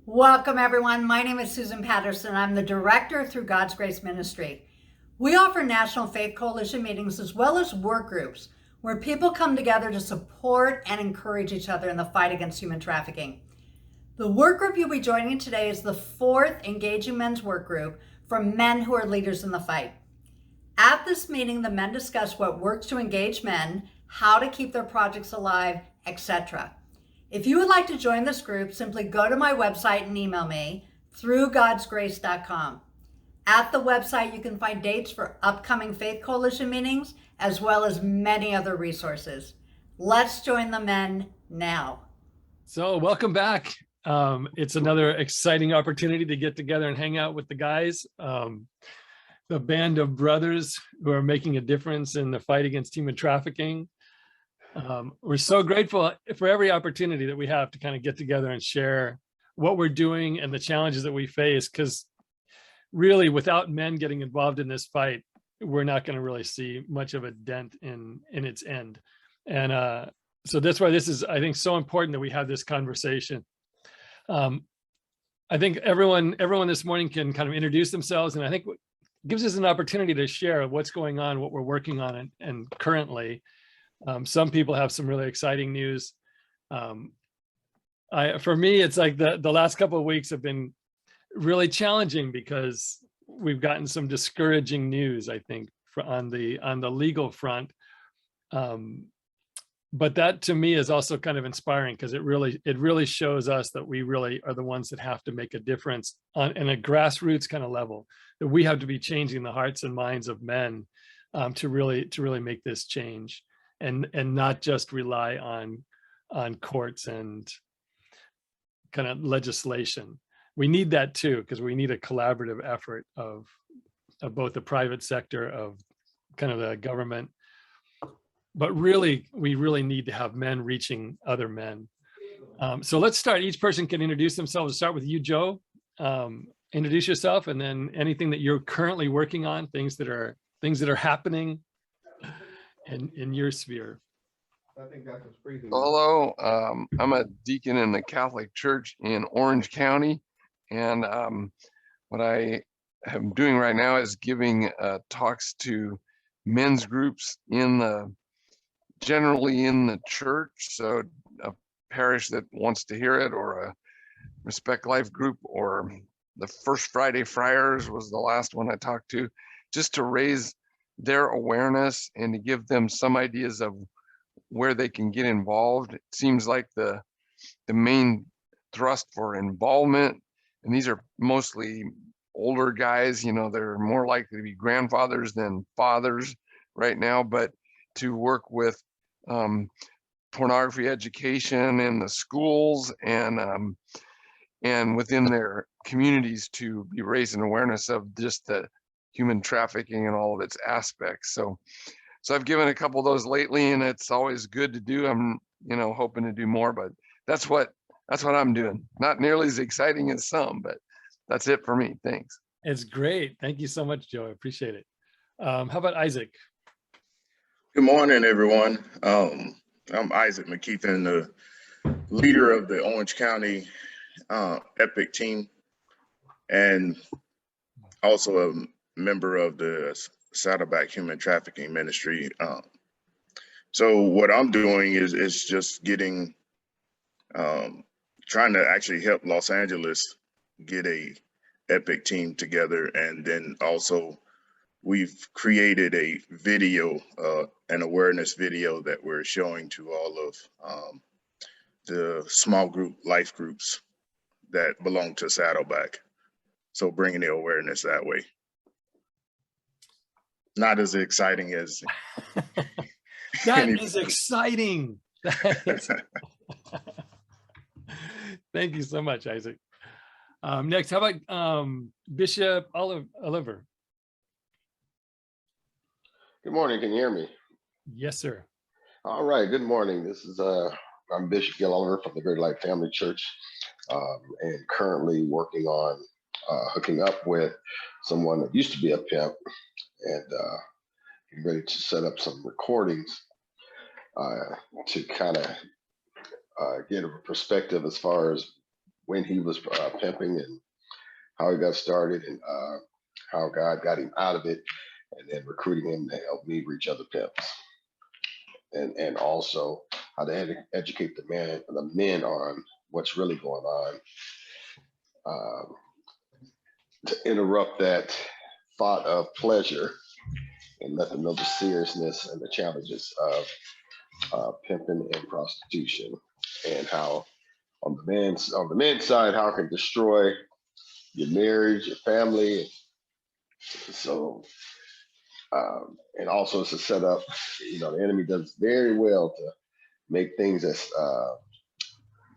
Welcome, everyone. My name is Susan Patterson. I'm the director through God's Grace Ministry. We offer National Faith Coalition meetings as well as work groups where people come together to support and encourage each other in the fight against human trafficking. The work group you'll be joining today is the fourth Engaging Men's work group for men who are leaders in the fight. At this meeting, the men discuss what works to engage men, how to keep their projects alive, etc. If you would like to join this group, simply go to my website and email me through godsgrace.com. At the website, you can find dates for upcoming Faith Coalition meetings, as well as many other resources. Let's join the men now. So welcome back. It's another exciting opportunity to get together and hang out with the guys, the band of brothers who are making a difference in the fight against human trafficking. We're so grateful for every opportunity that we have to kind of get together and share what we're doing and the challenges that we face, because really without men getting involved in this fight, we're not going to really see much of a dent in its end. And so that's why this is, I think, so important that we have this conversation. I think everyone this morning can kind of introduce themselves, and I think gives us an opportunity to share what's going on, what we're working on, and currently. Some people have some really exciting news. For me, it's like the last couple of weeks have been really challenging because we've gotten some discouraging news, I think, on the legal front. But that to me is also kind of inspiring, because it really shows us that we really are the ones that have to make a difference in a grassroots kind of level, that we have to be changing the hearts and minds of men to really make this change. And not just rely on courts and kind of legislation. We need that too, because we need a collaborative effort of both the private sector, of kind of the government. But really, we really need to have men reaching other men. So let's start. Each person can introduce themselves. Start with you, Joe. Introduce yourself, and then anything that you're currently working on, things that are happening in your sphere. I think that's pretty. Hello, I'm a deacon in the Catholic Church in Orange County, and what I am doing right now is giving talks to men's groups generally in the church. So a parish that wants to hear it, or a Respect Life group, or the First Friday Friars was the last one I talked to, just to raise their awareness and to give them some ideas of where they can get involved. It seems like the main thrust for involvement, and these are mostly older guys, they're more likely to be grandfathers than fathers right now, but to work with pornography education in the schools and within their communities, to be raising awareness of just the human trafficking and all of its aspects. So I've given a couple of those lately, and it's always good to do. I'm, hoping to do more, but that's what I'm doing. Not nearly as exciting as some, but that's it for me. Thanks. It's great. Thank you so much, Joe. I appreciate it. How about Isaac? Good morning, everyone. I'm Isaac Mckeithen, the leader of the Orange County EPIC team, and also a member of the Saddleback Human Trafficking Ministry. So what I'm doing is just getting, trying to actually help Los Angeles get a EPIC team together. And then also we've created a video, an awareness video that we're showing to all of the small group life groups that belong to Saddleback. So bringing the awareness that way. Not as exciting as that is exciting. Thank you so much, Isaac. Next, how about Bishop Oliver? Good morning. Can you hear me? Yes, sir. All right. Good morning. This is I'm Bishop Gil Oliver from the Great Light Family Church, and currently working on hooking up with someone that used to be a pimp, and getting ready to set up some recordings to kind of get a perspective as far as when he was pimping and how he got started and how God got him out of it, and then recruiting him to help me reach other pimps, and also how to educate the men on what's really going on, to interrupt that thought of pleasure and let them know the seriousness and the challenges of pimping and prostitution, and how on the men's side, how it can destroy your marriage, your family. So, and also it's a setup. The enemy does very well to make things that's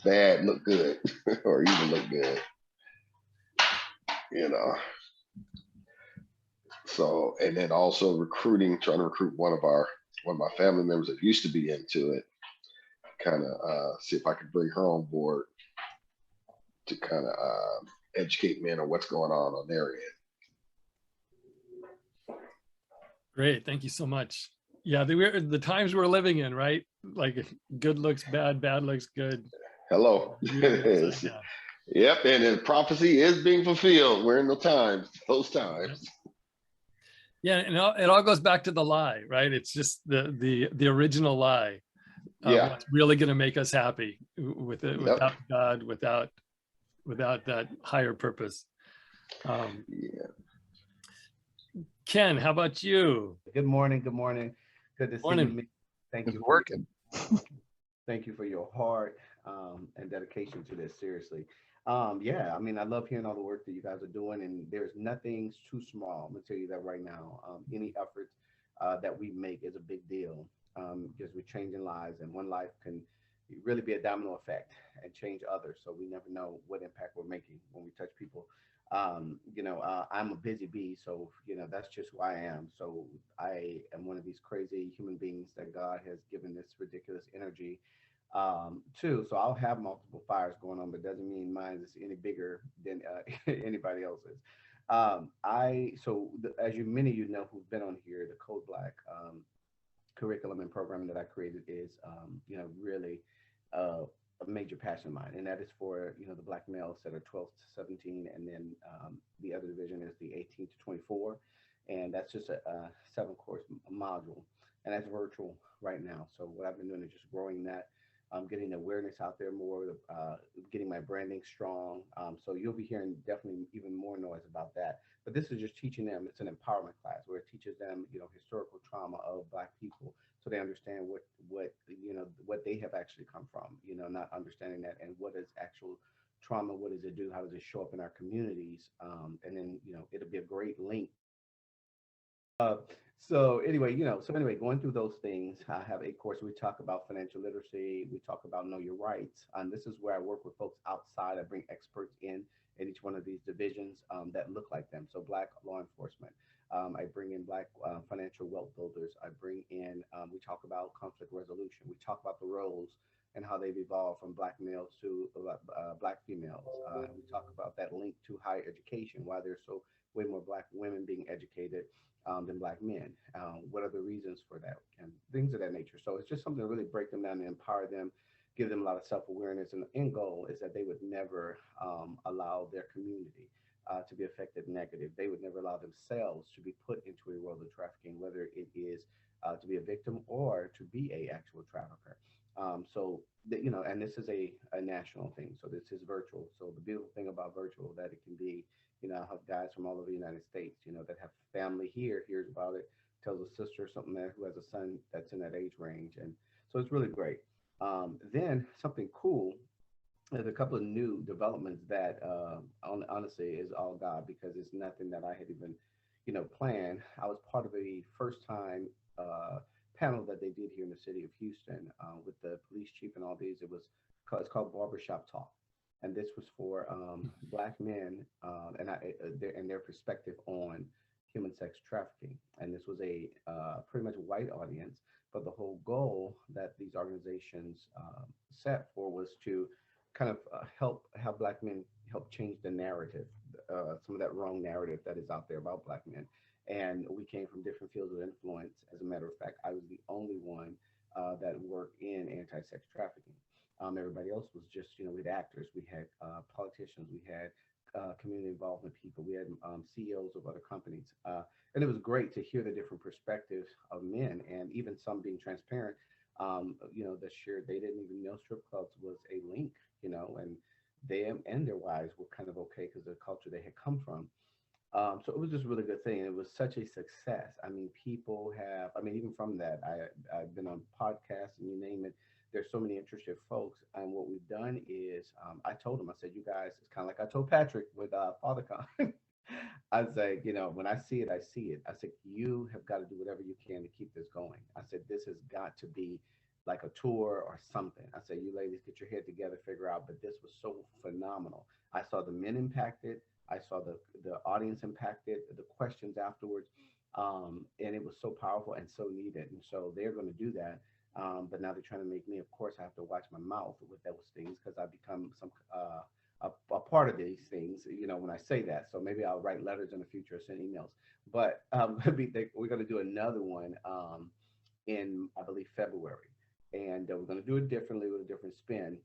bad look good, or even look good. So, and then also trying to recruit one of my family members that used to be into it, kind of see if I could bring her on board to kind of educate men on what's going on their end. Great, thank you so much. Yeah, the times we're living in, right? Like good looks bad, bad looks good. Hello. Yeah. Yep, and then prophecy is being fulfilled. We're in those times. Yeah, and it all goes back to the lie, right? It's just the original lie of what's really going to make us happy without God, without that higher purpose. Ken, how about you? Good morning. Good morning. Good to see you. Thank you. Working. Thank you for your heart and dedication to this. Seriously. Yeah, I mean, I love hearing all the work that you guys are doing, and there's nothing too small. I'm gonna tell you that right now. Any effort that we make is a big deal, because we're changing lives, and one life can really be a domino effect and change others. So we never know what impact we're making when we touch people. I'm a busy bee, so that's just who I am. So I am one of these crazy human beings that God has given this ridiculous energy too. So I'll have multiple fires going on, but doesn't mean mine is any bigger than anybody else's. As many of you know who've been on here, the Code Black curriculum and programming that I created is really a major passion of mine, and that is for the Black males that are 12 to 17, and then the other division is the 18 to 24, and that's just a 7-course module, and that's virtual right now. So what I've been doing is just growing that, getting awareness out there more, getting my branding strong. So you'll be hearing definitely even more noise about that. But this is just teaching them. It's an empowerment class where it teaches them, historical trauma of Black people, so they understand what they have actually come from. Not understanding that, and what is actual trauma. What does it do? How does it show up in our communities? And then it'll be a great link. So anyway, going through those things, I have a course. We talk about financial literacy. We talk about know your rights. And this is where I work with folks outside. I bring experts in each one of these divisions that look like them. So Black law enforcement. I bring in Black financial wealth builders. I bring in, we talk about conflict resolution. We talk about the roles and how they've evolved from Black males to Black females. We talk about that link to higher education, why there's so way more Black women being educated than Black men. What are the reasons for that, and things of that nature. So it's just something to really break them down and empower them, give them a lot of self-awareness. And the end goal is that they would never allow their community to be affected negative. They would never allow themselves to be put into a world of trafficking, whether it is to be a victim or to be a actual trafficker. And this is a national thing. So this is virtual. So the beautiful thing about virtual that it can be, I have guys from all over the United States, that have family here, hears about it, tells a sister or something there who has a son that's in that age range. And so it's really great. Then something cool, there's a couple of new developments that honestly is all God, because it's nothing that I had even, planned. I was part of a first time panel that they did here in the city of Houston with the police chief and all these. It's called Barbershop Talk. And this was for Black men and their perspective on human sex trafficking. And this was a pretty much white audience, but the whole goal that these organizations set for was to kind of have Black men help change the narrative, some of that wrong narrative that is out there about Black men. And we came from different fields of influence. As a matter of fact, I was the only one that worked in anti-sex trafficking. Everybody else was just, we had actors, we had politicians, we had community involvement people, we had CEOs of other companies. And it was great to hear the different perspectives of men, and even some being transparent, that shared they didn't even know strip clubs was a link, and them and their wives were kind of okay because of the culture they had come from. So it was just a really good thing. And it was such a success. I mean, people have, even from that, I've been on podcasts and you name it. There's so many interested folks. And what we've done is I told them, I said, you guys, it's kind of like I told Patrick with FatherCon. I say, when I see it, I see it. I said, you have got to do whatever you can to keep this going. I said, this has got to be like a tour or something. I said, you ladies, get your head together, figure out. But this was so phenomenal. I saw the men impacted. I saw the audience impacted, the questions afterwards, and it was so powerful and so needed. And so they're going to do that. But now they're trying to make me, of course, I have to watch my mouth with those things because I become a part of these things, when I say that. So maybe I'll write letters in the future or send emails. But we're going to do another one in, I believe, February. And we're going to do it differently with a different spin.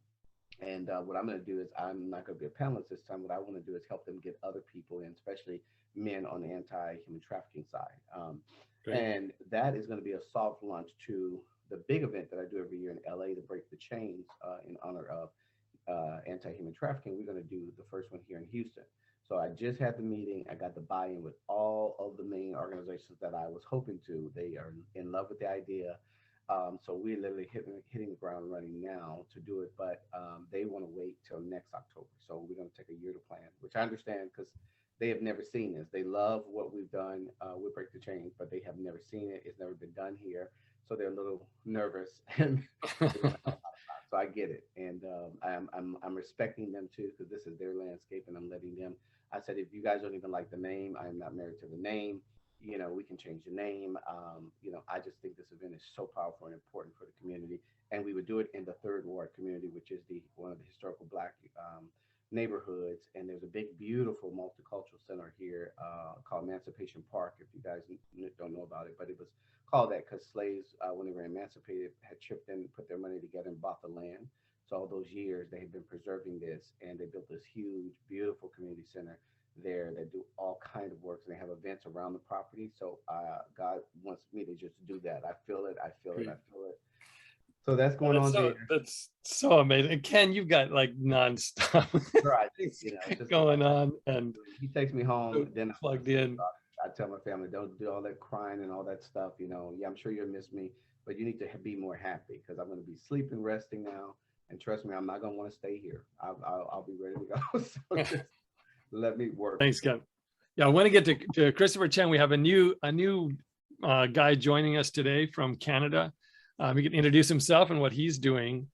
And what I'm going to do is I'm not going to be a panelist this time. What I want to do is help them get other people in, especially men on the anti-human trafficking side. And that is going to be a soft launch to the big event that I do every year in LA to break the chains in honor of anti-human trafficking. We're going to do the first one here in Houston. So I just had the meeting. I got the buy-in with all of the main organizations that I was hoping to. They are in love with the idea. So we're literally hitting the ground running now to do it, but they want to wait till next October. So we're going to take a year to plan, which I understand because they have never seen this. They love what we've done with Break the Chains, but they have never seen it. It's never been done here. So they're a little nervous. And so I get it. And I'm respecting them too, because this is their landscape and I'm letting them. I said, if you guys don't even like the name, I am not married to the name. We can change the name. I just think this event is so powerful and important for the community. And we would do it in the Third Ward community, which is one of the historical Black neighborhoods. And there's a big, beautiful multicultural center here called Emancipation Park, if you guys don't know about it. But it was called that because slaves, when they were emancipated, had chipped in, put their money together and bought the land. So all those years, they had been preserving this. And they built this huge, beautiful community center there that do all kinds of works, and they have events around the property. So God wants me to just do that. I feel it. So that's going on there. That's so amazing. And Ken, you've got like nonstop right, going on, and he takes me home. Then plugged in. I tell my family, don't do all that crying and all that stuff. Yeah, I'm sure you'll miss me, but you need to be more happy because I'm going to be sleeping, resting now. And trust me, I'm not going to want to stay here. I'll be ready to go. So just let me work. Thanks, Ken. Yeah, I want to get to Christopher Chen. We have a new guy joining us today from Canada. He can introduce himself and what he's doing.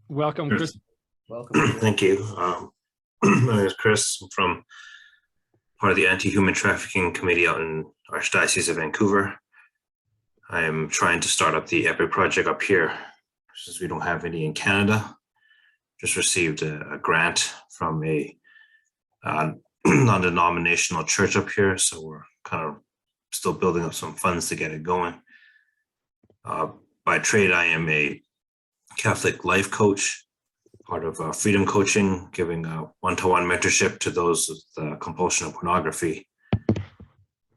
Welcome, Chris. Welcome. Thank you. My name is Chris. I'm from part of the Anti-Human Trafficking Committee out in Archdiocese of Vancouver. I am trying to start up the EPIC project up here since we don't have any in Canada. Just received a grant from a non-denominational church up here, so we're kind of still building up some funds to get it going. By trade, I am a Catholic life coach, part of Freedom Coaching, giving one-to-one mentorship to those with compulsion of pornography.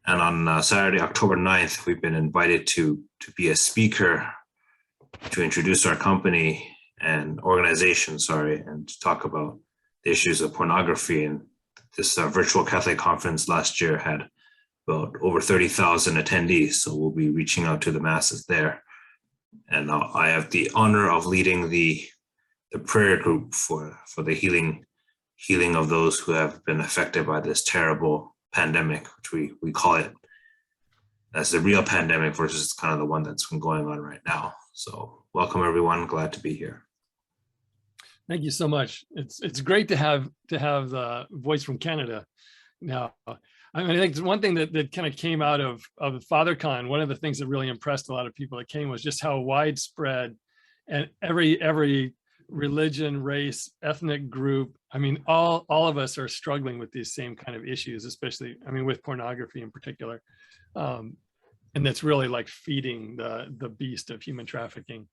And on Saturday, October 9th, we've been invited to be a speaker to introduce our company and organization, and to talk about the issues of pornography. And this virtual Catholic conference last year had about over 30,000 attendees, so we'll be reaching out to the masses there. And I have the honor of leading the prayer group for the healing of those who have been affected by this terrible pandemic, which we call it as the real pandemic versus kind of the one that's been going on right now. So welcome everyone, glad to be here. Thank you so much. It's great to have the voice from Canada now. I mean, I think one thing that kind of came out of FatherCon, one of the things that really impressed a lot of people that came was just how widespread and every religion, race, ethnic group, I mean, all of us are struggling with these same kind of issues, especially, I mean, with pornography in particular. And that's really like feeding the beast of human trafficking.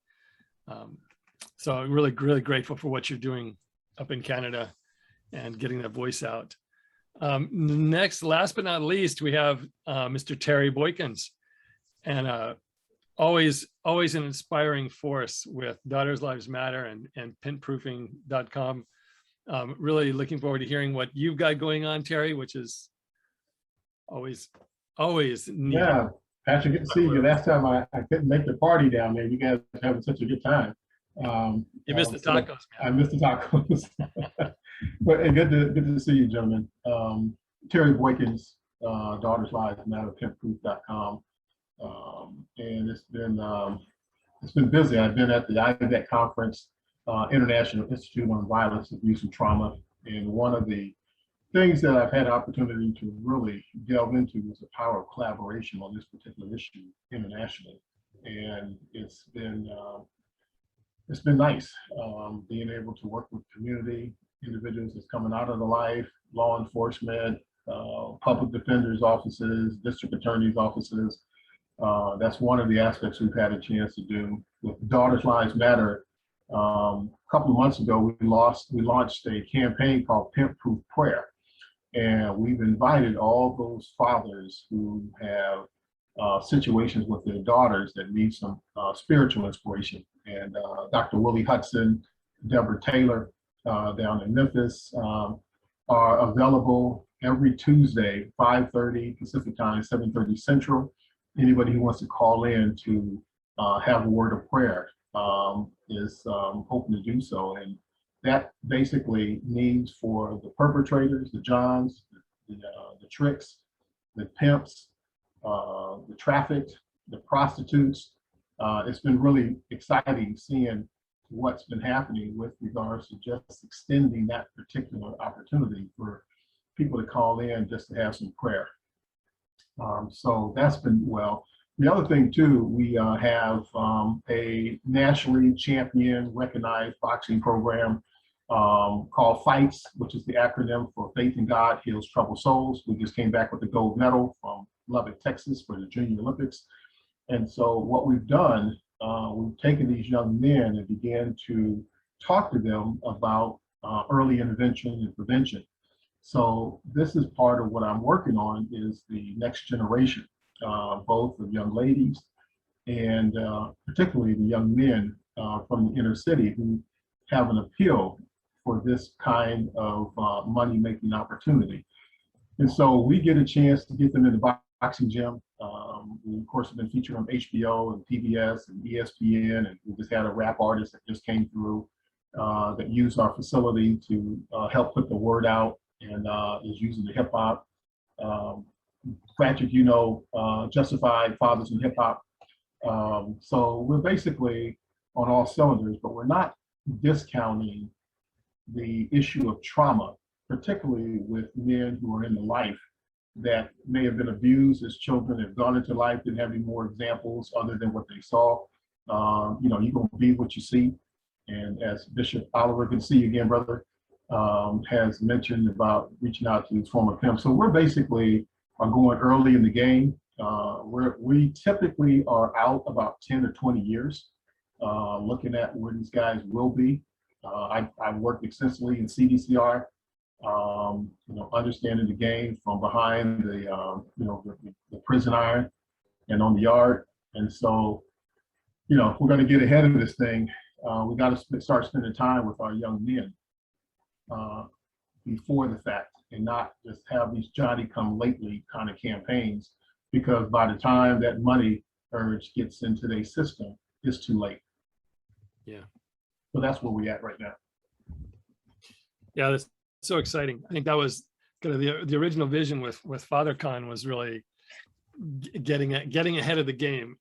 So I'm really, really grateful for what you're doing up in Canada and getting that voice out. Next, last but not least, we have Mr. Terry Boykins, and always an inspiring force with Daughters Lives Matter and pintproofing.com. Really looking forward to hearing what you've got going on, Terry, which is always neat. Yeah, Patrick, good to see you. Last time I couldn't make the party down there. You guys were having such a good time. You missed the so tacos, man. I missed the tacos. But hey, good to see you, gentlemen. Terry Boykins, Daughters Lives Matter, pintproof.com. And it's been busy. I've been at the IVET conference, International Institute on Violence, Abuse, and Trauma. And one of the things that I've had opportunity to really delve into is the power of collaboration on this particular issue internationally. And it's been nice being able to work with community individuals that's coming out of the life, law enforcement, public defenders' offices, district attorneys' offices. That's one of the aspects we've had a chance to do with Daughters Lives Matter. A couple of months ago, we launched a campaign called Pimp Proof Prayer. And we've invited all those fathers who have situations with their daughters that need some spiritual inspiration. And Dr. Willie Hudson, Deborah Taylor down in Memphis are available every Tuesday, 5:30 Pacific time, 7:30 Central. Anybody who wants to call in to have a word of prayer is hoping to do so. And that basically means for the perpetrators, the Johns, the tricks, the pimps, the trafficked, the prostitutes. It's been really exciting seeing what's been happening with regards to just extending that particular opportunity for people to call in just to have some prayer. So that's been well. The other thing too, we have a nationally champion recognized boxing program called FIGHTS, which is the acronym for Faith in God Heals Troubled Souls. We just came back with the gold medal from Lubbock, Texas for the Junior Olympics. And so what we've done, we've taken these young men and began to talk to them about early intervention and prevention. So this is part of what I'm working on is the next generation, both of young ladies and particularly the young men from the inner city who have an appeal for this kind of money-making opportunity. And so we get a chance to get them in the boxing gym. We, of course, have been featured on HBO and PBS and ESPN, and we just had a rap artist that just came through that used our facility to help put the word out and is using the hip hop. Patrick, you know, Justified Fathers in Hip Hop. So we're basically on all cylinders, but we're not discounting the issue of trauma, particularly with men who are in the life that may have been abused as children, have gone into life, didn't have any more examples other than what they saw. You know, you're going to be what you see. And as Bishop Oliver, good to see you again, brother, has mentioned about reaching out to his former pimp. So we're basically are going early in the game. We typically are out about 10 or 20 years, looking at where these guys will be. I've worked extensively in CDCR, you know, understanding the game from behind the, you know, the prison iron and on the yard. And so, you know, if we're going to get ahead of this thing, we got to start spending time with our young men before the fact and not just have these Johnny come lately kind of campaigns, because by the time that money urge gets into their system, it's too late. Yeah. So that's where we're at right now. Yeah, that's so exciting. I think that was kind of the original vision with Father Khan was really getting ahead of the game,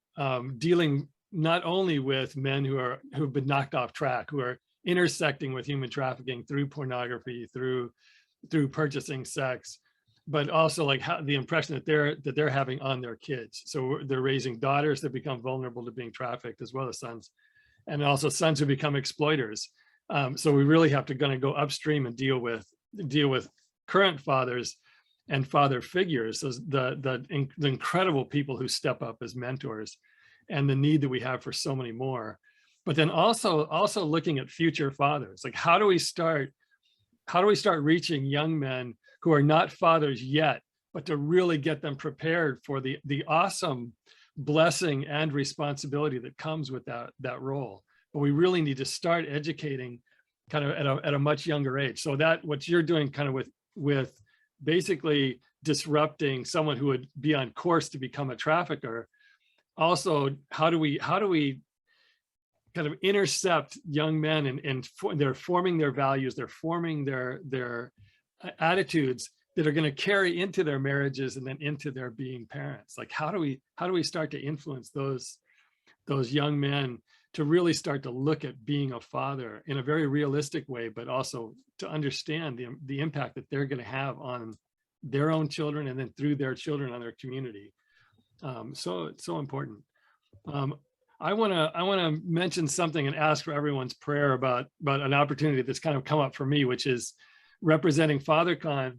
dealing not only with men who've been knocked off track, who are intersecting with human trafficking through pornography, through purchasing sex, but also like how the impression that they're having on their kids. So they're raising daughters that become vulnerable to being trafficked, as well as sons, and also sons who become exploiters. So we really have to go upstream and deal with current fathers and father figures, so the incredible people who step up as mentors, and the need that we have for so many more. but then also looking at future fathers. Like, how do we start reaching young men who are not fathers yet, but to really get them prepared for the awesome blessing and responsibility that comes with that role. But we really need to start educating kind of at a much younger age. So that what you're doing kind of with basically disrupting someone who would be on course to become a trafficker. Also, how do we kind of intercept young men and they're forming their values, they're forming their attitudes that are going to carry into their marriages and then into their being parents. Like, how do we start to influence those young men to really start to look at being a father in a very realistic way, but also to understand the impact that they're going to have on their own children and then through their children on their community. So it's so important. I want to mention something and ask for everyone's prayer about an opportunity that's kind of come up for me, which is representing FatherCon.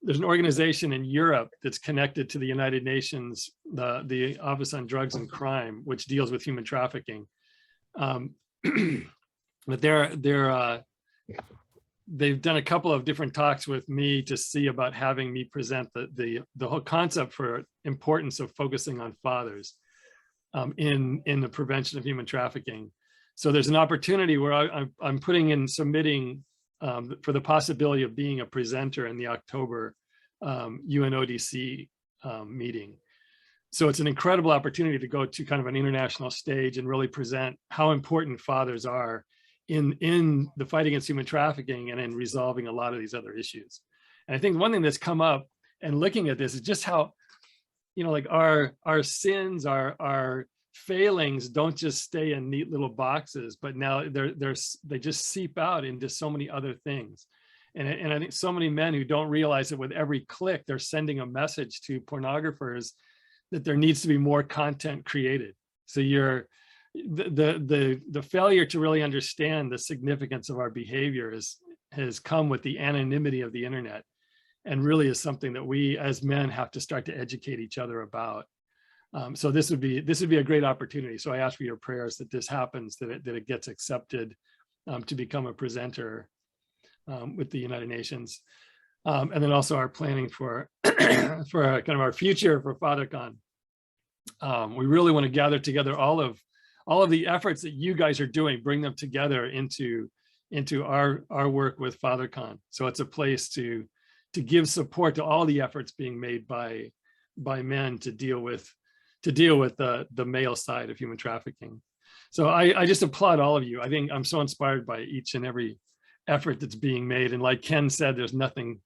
There's an organization in Europe that's connected to the United Nations, the Office on Drugs and Crime, which deals with human trafficking. But they've done a couple of different talks with me to see about having me present the whole concept for importance of focusing on fathers in the prevention of human trafficking. So there's an opportunity where I'm submitting for the possibility of being a presenter in the October UNODC meeting. So it's an incredible opportunity to go to kind of an international stage and really present how important fathers are in the fight against human trafficking and in resolving a lot of these other issues. And I think one thing that's come up and looking at this is just how, like our sins, our failings don't just stay in neat little boxes, but now they just seep out into so many other things. And I think so many men who don't realize that with every click, they're sending a message to pornographers that there needs to be more content created. So the failure to really understand the significance of our behavior has come with the anonymity of the internet, and really is something that we as men have to start to educate each other about. So this would be a great opportunity. So I ask for your prayers that this happens, that it gets accepted to become a presenter with the United Nations. And then also our planning for kind of our future for FatherCon. We really want to gather together all of the efforts that you guys are doing, bring them together into our work with FatherCon. So it's a place to give support to all the efforts being made by men to deal with the male side of human trafficking. So I just applaud all of you. I think I'm so inspired by each and every effort that's being made. And like Ken said, there's nothing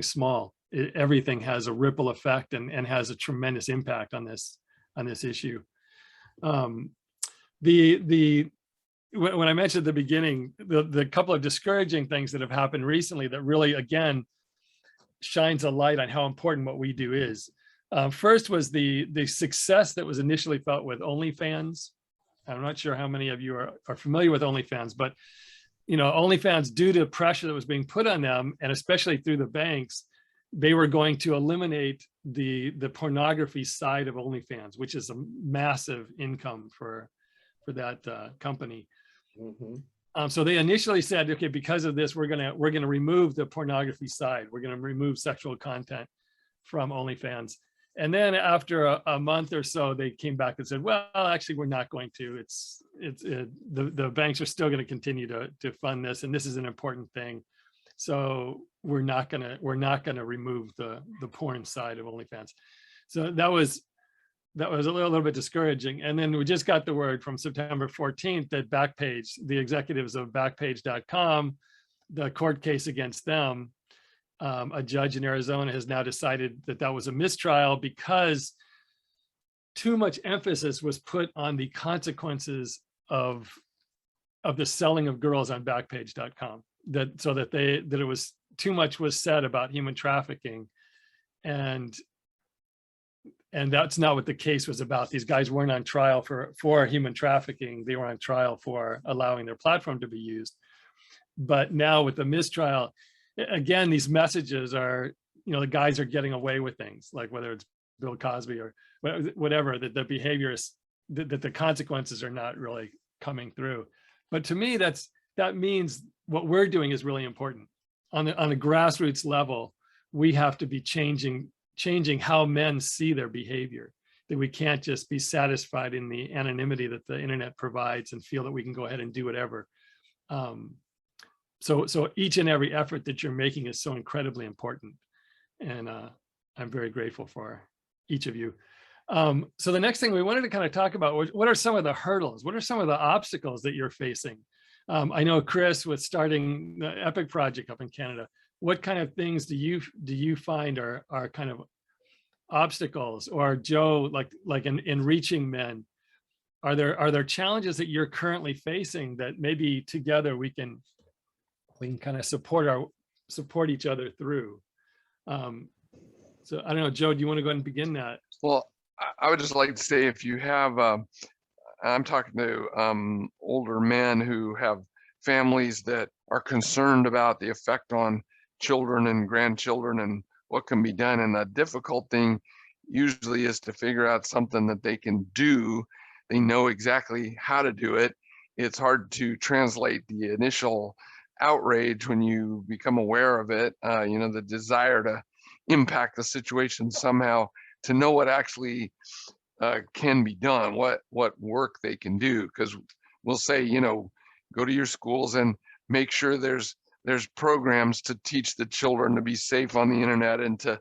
small. Everything has a ripple effect and has a tremendous impact on this issue. When I mentioned at the beginning, the couple of discouraging things that have happened recently that really, again, shines a light on how important what we do is. First was the success that was initially felt with OnlyFans. I'm not sure how many of you are familiar with OnlyFans, but OnlyFans, due to pressure that was being put on them, and especially through the banks, they were going to eliminate the pornography side of OnlyFans, which is a massive income for that company. Mm-hmm. So they initially said, okay, because of this, we're gonna remove the pornography side. We're gonna remove sexual content from OnlyFans. And then after a month or so, they came back and said, well, actually, we're not going to. The banks are still going to continue to fund this, and this is an important thing. So we're not gonna remove the porn side of OnlyFans. So that was a little bit discouraging. And then we just got the word from September 14th that Backpage, the executives of Backpage.com, the court case against them, a judge in Arizona has now decided that was a mistrial because too much emphasis was put on the consequences of the selling of girls on Backpage.com. That it was too much was said about human trafficking, and that's not what the case was about. These guys weren't on trial for human trafficking. They were on trial for allowing their platform to be used. But now with the mistrial, again, these messages are, the guys are getting away with things, like whether it's Bill Cosby or whatever, that the behavior is, that the consequences are not really coming through. But to me, that means what we're doing is really important. On a grassroots level, we have to be changing how men see their behavior, that we can't just be satisfied in the anonymity that the internet provides and feel that we can go ahead and do whatever. So each and every effort that you're making is so incredibly important. And I'm very grateful for each of you. So the next thing we wanted to kind of talk about, what are some of the hurdles? What are some of the obstacles that you're facing? I know Chris was starting the EPIC project up in Canada. What kind of things do you find are kind of obstacles? Or Joe, like in reaching men, are there challenges that you're currently facing that maybe together we can kind of support each other through? So I don't know, Joe, do you want to go ahead and begin that? Well, I would just like to say, if you have, I'm talking to older men who have families that are concerned about the effect on children and grandchildren and what can be done. And the difficult thing usually is to figure out something that they can do. They know exactly how to do it. It's hard to translate the initial outrage when you become aware of it, the desire to impact the situation somehow, to know what actually can be done, what work they can do. Because we'll say, go to your schools and make sure there's programs to teach the children to be safe on the internet and to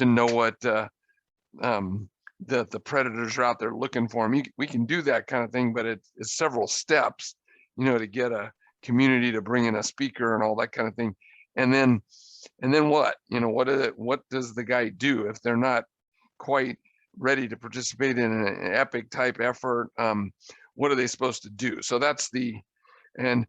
know what the predators are out there looking for them. We can do that kind of thing, but it's several steps, to get a community to bring in a speaker and all that kind of thing. And then what? What does the guy do if they're not quite ready to participate in an EPIC type effort? What are they supposed to do? So and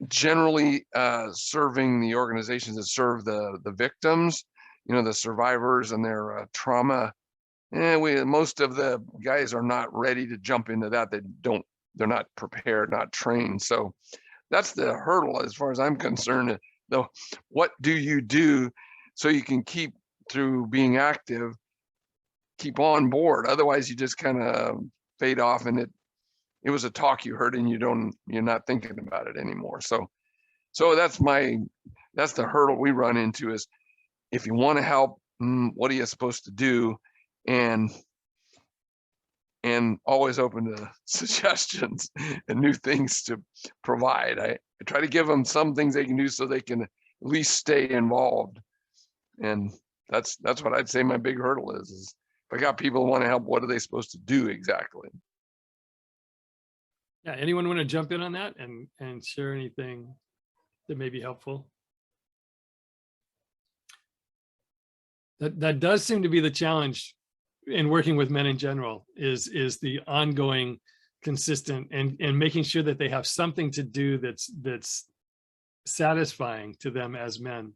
generally serving the organizations that serve the victims, the survivors and their trauma. Most of the guys are not ready to jump into that. They're not prepared, not trained. So that's the hurdle as far as I'm concerned. Though, what do you do so you can keep, through being active, keep on board? Otherwise you just kind of fade off, and it was a talk you heard and you're not thinking about it anymore. So that's the hurdle we run into, is if you want to help, what are you supposed to do? And always open to suggestions and new things to provide. I try to give them some things they can do so they can at least stay involved. And that's what I'd say my big hurdle is if I got people who want to help, what are they supposed to do exactly? Yeah, anyone want to jump in on that and share anything that may be helpful? That does seem to be the challenge in working with men in general, is the ongoing, consistent, and making sure that they have something to do that's satisfying to them as men.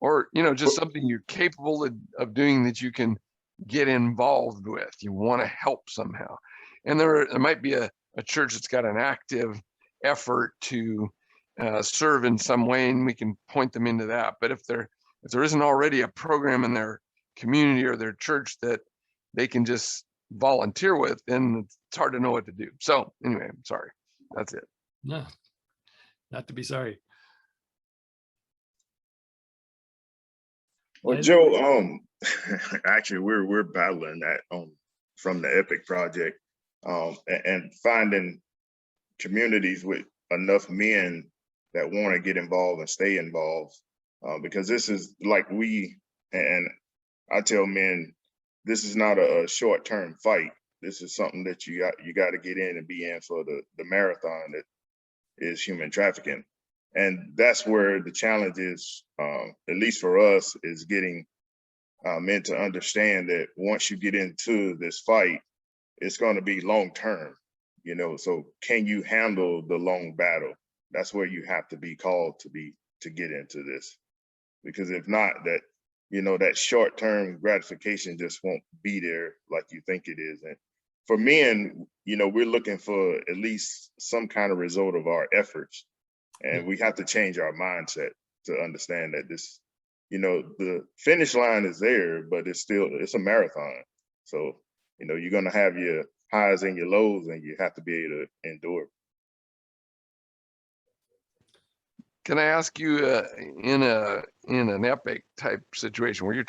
Or, just something you're capable of doing that you can get involved with. You want to help somehow. And there might be a church that's got an active effort to serve in some way, and we can point them into that. But if there isn't already a program in their community or their church that they can just volunteer with, then it's hard to know what to do. So anyway, I'm sorry. That's it. No, not to be sorry. Well, Joe, actually, we're battling that from the EPIC project, and finding communities with enough men that want to get involved and stay involved, because this is like and I tell men, this is not a short-term fight. This is something that you got to get in and be in for the marathon that is human trafficking. And that's where the challenge is, at least for us, is getting men to understand that once you get into this fight, it's going to be long-term, so can you handle the long battle? That's where you have to be called to get into this, because if not, that short-term gratification just won't be there like you think it is. And for men, we're looking for at least some kind of result of our efforts. And we have to change our mindset to understand that this, the finish line is there, but it's a marathon. So, you're going to have your highs and your lows, and you have to be able to endure. Can I ask you, in an epic type situation where you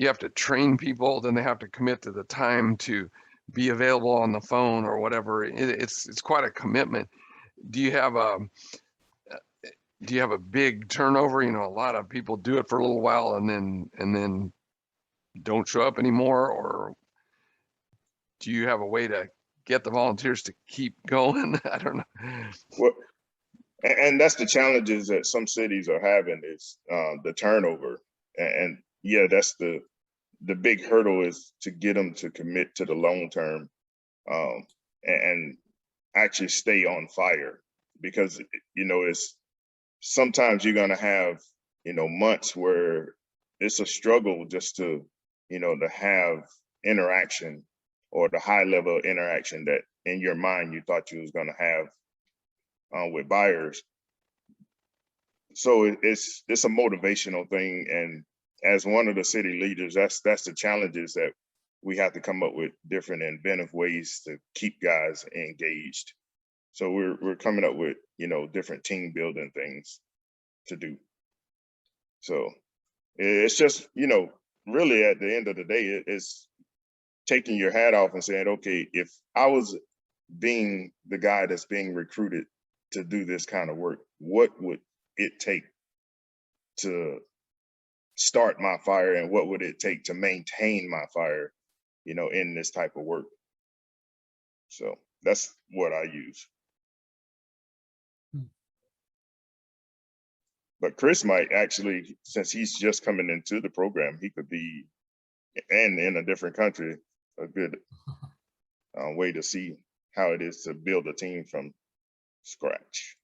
have to train people, then they have to commit to the time to be available on the phone or whatever. It's quite a commitment. Do you have a big turnover? You know, a lot of people do it for a little while and then don't show up anymore, or do you have a way to get the volunteers to keep going? I don't know. Well, and that's the challenges that some cities are having is the turnover. And yeah, that's the big hurdle is to get them to commit to the long term and actually stay on fire, because, you know, it's sometimes you're going to have, you know, months where it's a struggle just to, you know, to have interaction or the high level of interaction that in your mind you thought you was going to have with buyers. So it's a motivational thing, and as one of the city leaders, that's the challenges that we have to come up with different inventive ways to keep guys engaged. So we're coming up with, you know, different team building things to do. So it's just, you know, really at the end of the day, it's taking your hat off and saying, okay, if I was being the guy that's being recruited to do this kind of work, what would it take to start my fire, and what would it take to maintain my fire, you know, in this type of work? So that's what I use. But Chris might actually, since he's just coming into the program, he could be, and in a different country, a good way to see how it is to build a team from scratch.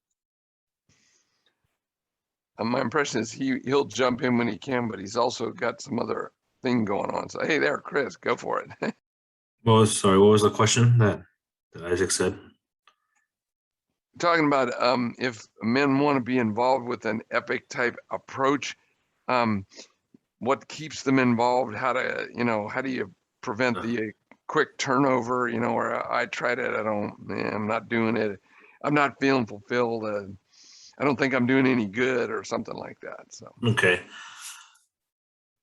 My impression is he'll jump in when he can, but he's also got some other thing going on. So, hey there, Chris, go for it. Well, sorry, what was the question that Isaac said? Talking about if men want to be involved with an epic type approach, what keeps them involved? How do you prevent the quick turnover? You know, where I tried it, I'm not doing it. I'm not feeling fulfilled. I don't think I'm doing any good, or something like that. So Okay.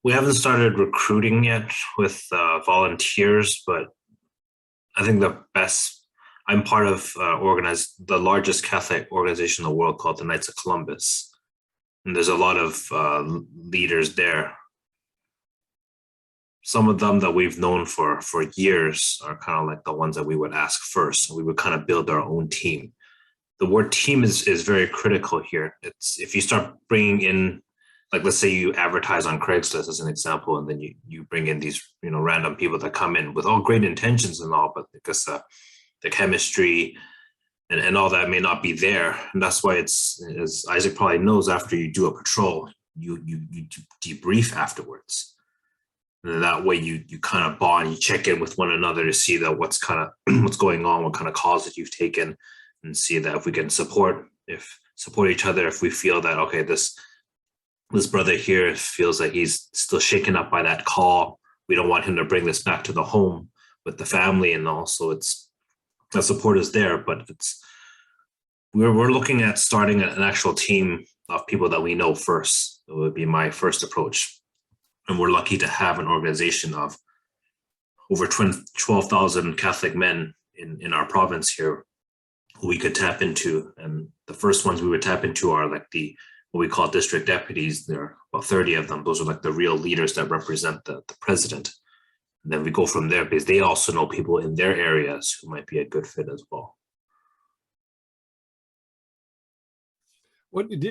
We haven't started recruiting yet with volunteers, but I think I'm part of the largest Catholic organization in the world called the Knights of Columbus. And there's a lot of leaders there. Some of them that we've known for years are kind of like the ones that we would ask first. And we would kind of build our own team. The word team is very critical here. It's if you start bringing in, like, let's say you advertise on Craigslist as an example, and then you bring in these, you know, random people that come in with all great intentions and all, but because the chemistry and all that may not be there. And that's why it's, as Isaac probably knows, after you do a patrol, you debrief afterwards. And that way you kind of bond, you check in with one another to see that what's going on, what kind of calls that you've taken, and see that if we can support each other, if we feel that, okay, this brother here feels like he's still shaken up by that call, we don't want him to bring this back to the home with the family, and also it's the support is there, but we're looking at starting an actual team of people that we know first. It would be my first approach. And we're lucky to have an organization of over 12,000 Catholic men in our province here who we could tap into. And the first ones we would tap into are like what we call district deputies. There are about 30 of them. Those are like the real leaders that represent the president. And then we go from there because they also know people in their areas who might be a good fit as well.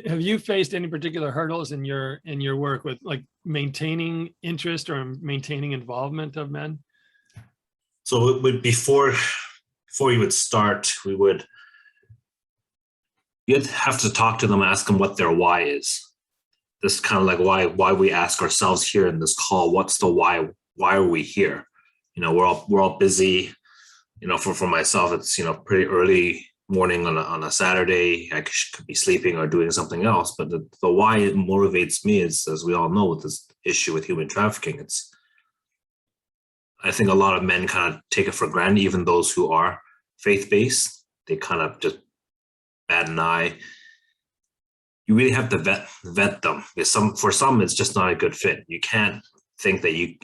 Have you faced any particular hurdles in your work with like maintaining interest or maintaining involvement of men? So it would before you would start, you'd have to talk to them, ask them what their why is. This is kind of like why we ask ourselves here in this call, what's the why? Why are we here? You know, we're all busy. You know, for myself, it's, you know, pretty early morning on a Saturday. I could be sleeping or doing something else. But the why it motivates me is, as we all know, with this issue with human trafficking, I think a lot of men kind of take it for granted, even those who are faith-based, they kind of just bat an eye. You really have to vet them. For some, it's just not a good fit. You can't think that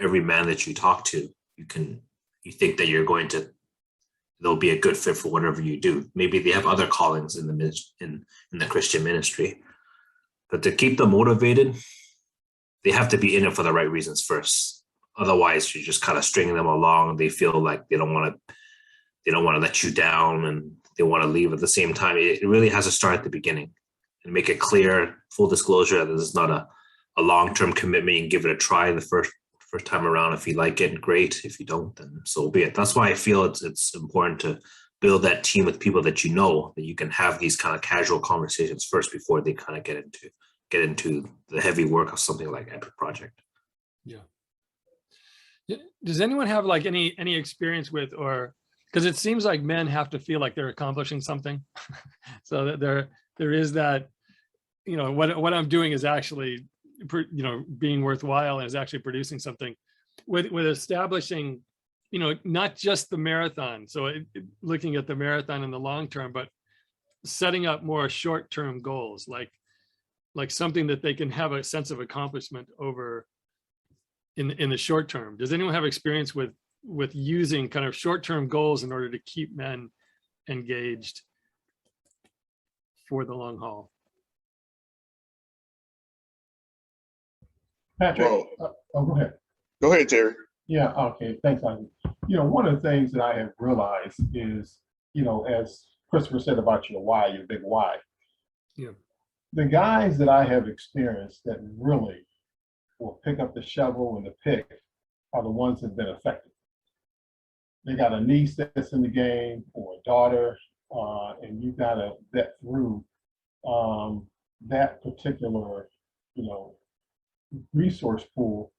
every man that you talk to, you think that they'll be a good fit for whatever you do. Maybe they have other callings in the Christian ministry, but to keep them motivated, they have to be in it for the right reasons first. Otherwise, you're just kind of stringing them along. They feel like they don't want to let you down, and they want to leave at the same time. It really has to start at the beginning and make it clear, full disclosure, that this is not a long-term commitment. You can give it a try the first time around. If you like it, great. If you don't, then so be it. That's why I feel it's important to build that team with people that you know, that you can have these kind of casual conversations first before they kind of get into the heavy work of something like Epic Project. Yeah. Does anyone have like any experience with, or because it seems like men have to feel like they're accomplishing something, so that there is that, what I'm doing is actually, being worthwhile and is actually producing something. With establishing, not just the marathon. So looking at the marathon in the long term, but setting up more short-term goals, like something that they can have a sense of accomplishment over in the short term. Does anyone have experience with using kind of short-term goals in order to keep men engaged for the long haul? Patrick, Well, go ahead. go ahead, Terry. Yeah, okay, thanks, Isaac. One of the things that I have realized is, as Christopher said about your why, your big why. Yeah. The guys that I have experienced that really will pick up the shovel and the pick are the ones that have been affected. They got a niece that's in the game or a daughter, and you got to vet through that particular, resource pool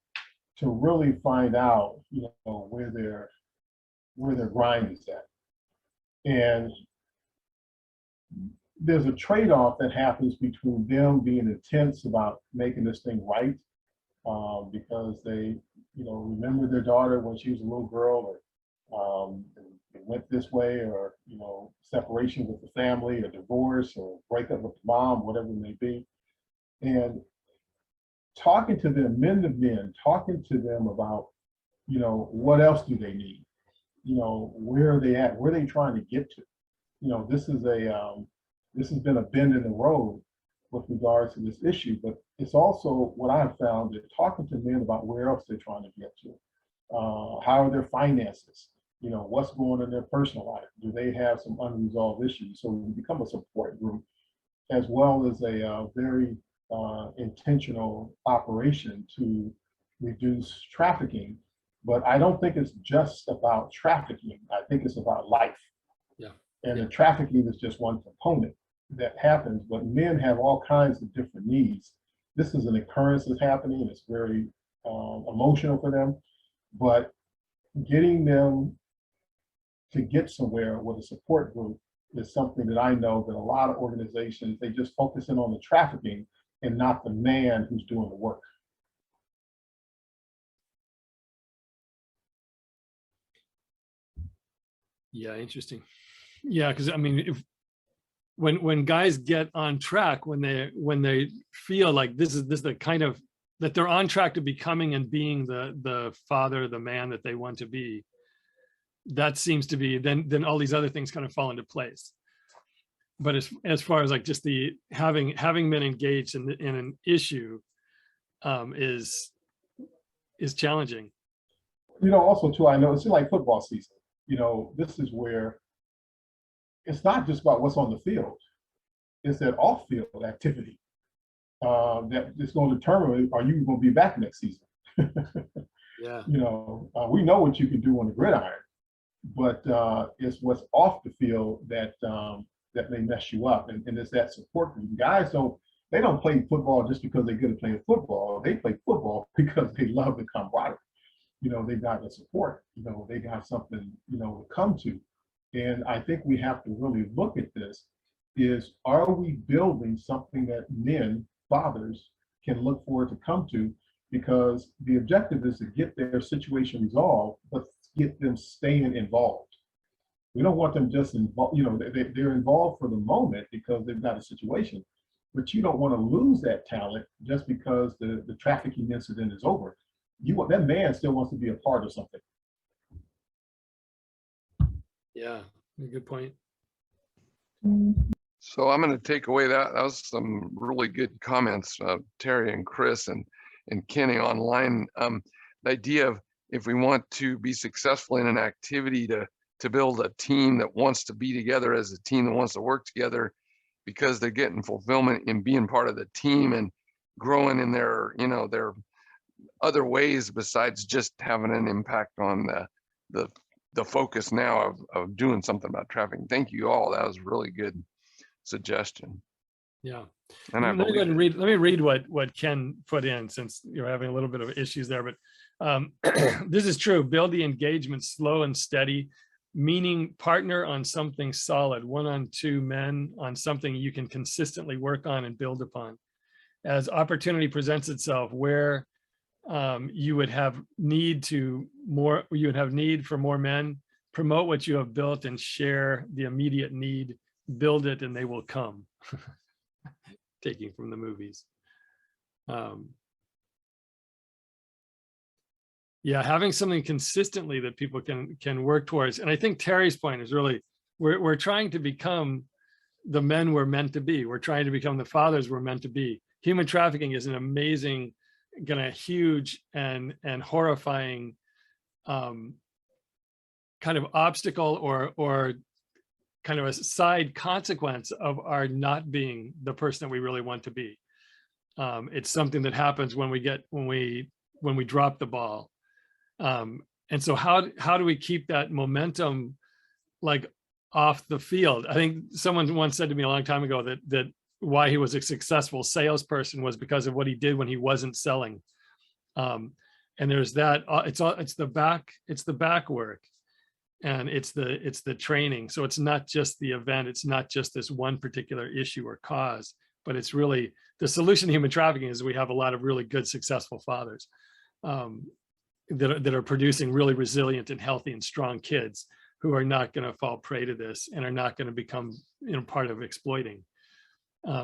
to really find out, where their grind is at. And there's a trade-off that happens between them being intense about making this thing right, because they, remember their daughter when she was a little girl, or it went this way, or separation with the family, or divorce, or breakup with the mom, whatever it may be. And talking to them, men to men, talking to them about, what else do they need? Where are they at? Where are they trying to get to? This has been a bend in the road with regards to this issue, but it's also what I've found that talking to men about where else they're trying to get to. How are their finances? What's going on in their personal life? Do they have some unresolved issues? So we become a support group, as well as a very intentional operation to reduce trafficking. But I don't think it's just about trafficking. I think it's about life. Yeah. And the trafficking is just one component that happens, but men have all kinds of different needs. This is an occurrence that's happening, and it's very emotional for them. But getting them to get somewhere with a support group is something that I know that a lot of organizations, they just focus in on the trafficking and not the man who's doing the work. Yeah, interesting. Yeah, because I mean, when guys get on track, when they feel like this is the kind of that they're on track to becoming and being the father, the man that they want to be, that seems to be then all these other things kind of fall into place. But as far as like just the having men engaged in an issue is challenging. Also too, I know it's like football season. This is where it's not just about what's on the field. It's that off-field activity that is going to determine, are you going to be back next season? Yeah. We know what you can do on the gridiron, but it's what's off the field that may mess you up. And it's that support group. Guys they don't play football just because they're good at playing football. They play football because they love the camaraderie. They got the support, they got something, to come to. And I think we have to really look at this is, are we building something that men, fathers, can look forward to come to? because the objective is to get their situation resolved, but get them staying involved. We don't want them just involved, you know, they're involved for the moment because they've got a situation, but you don't want to lose that talent just because the trafficking incident is over. You want, that man still wants to be a part of something. Yeah, good point. So I'm going to take away that. That was some really good comments, Terry and Chris and Kenny online. The idea of, if we want to be successful in an activity, to build a team that wants to be together as a team that wants to work together, because they're getting fulfillment in being part of the team and growing in their, you know, their other ways besides just having an impact on the focus now of doing something about trafficking. Thank you all. That was really good suggestion. Yeah. And I Let me go believe ahead and read. Let me read what Ken put in, since you're having a little bit of issues there. But this is true. Build the engagement slow and steady, meaning partner on something solid, 1 on 2 men on something you can consistently work on and build upon. As opportunity presents itself, where you would have need for more men, promote what you have built and share the immediate need. Build it and they will come. Taking from the movies. Yeah, having something consistently that people can work towards. And I think Terry's point is really, we're trying to become the men we're meant to be. We're trying to become the fathers we're meant to be. Human trafficking is an amazing, kind of huge and horrifying kind of obstacle or kind of a side consequence of our not being the person that we really want to be. It's something that happens when we drop the ball. And so how do we keep that momentum like off the field? I think someone once said to me a long time ago that why he was a successful salesperson was because of what he did when he wasn't selling. And there's that, it's the back work. And it's the training. So it's not just the event. It's not just this one particular issue or cause, but it's really the solution to human trafficking is we have a lot of really good, successful fathers that are producing really resilient and healthy and strong kids who are not going to fall prey to this and are not going to become, you know, part of exploiting.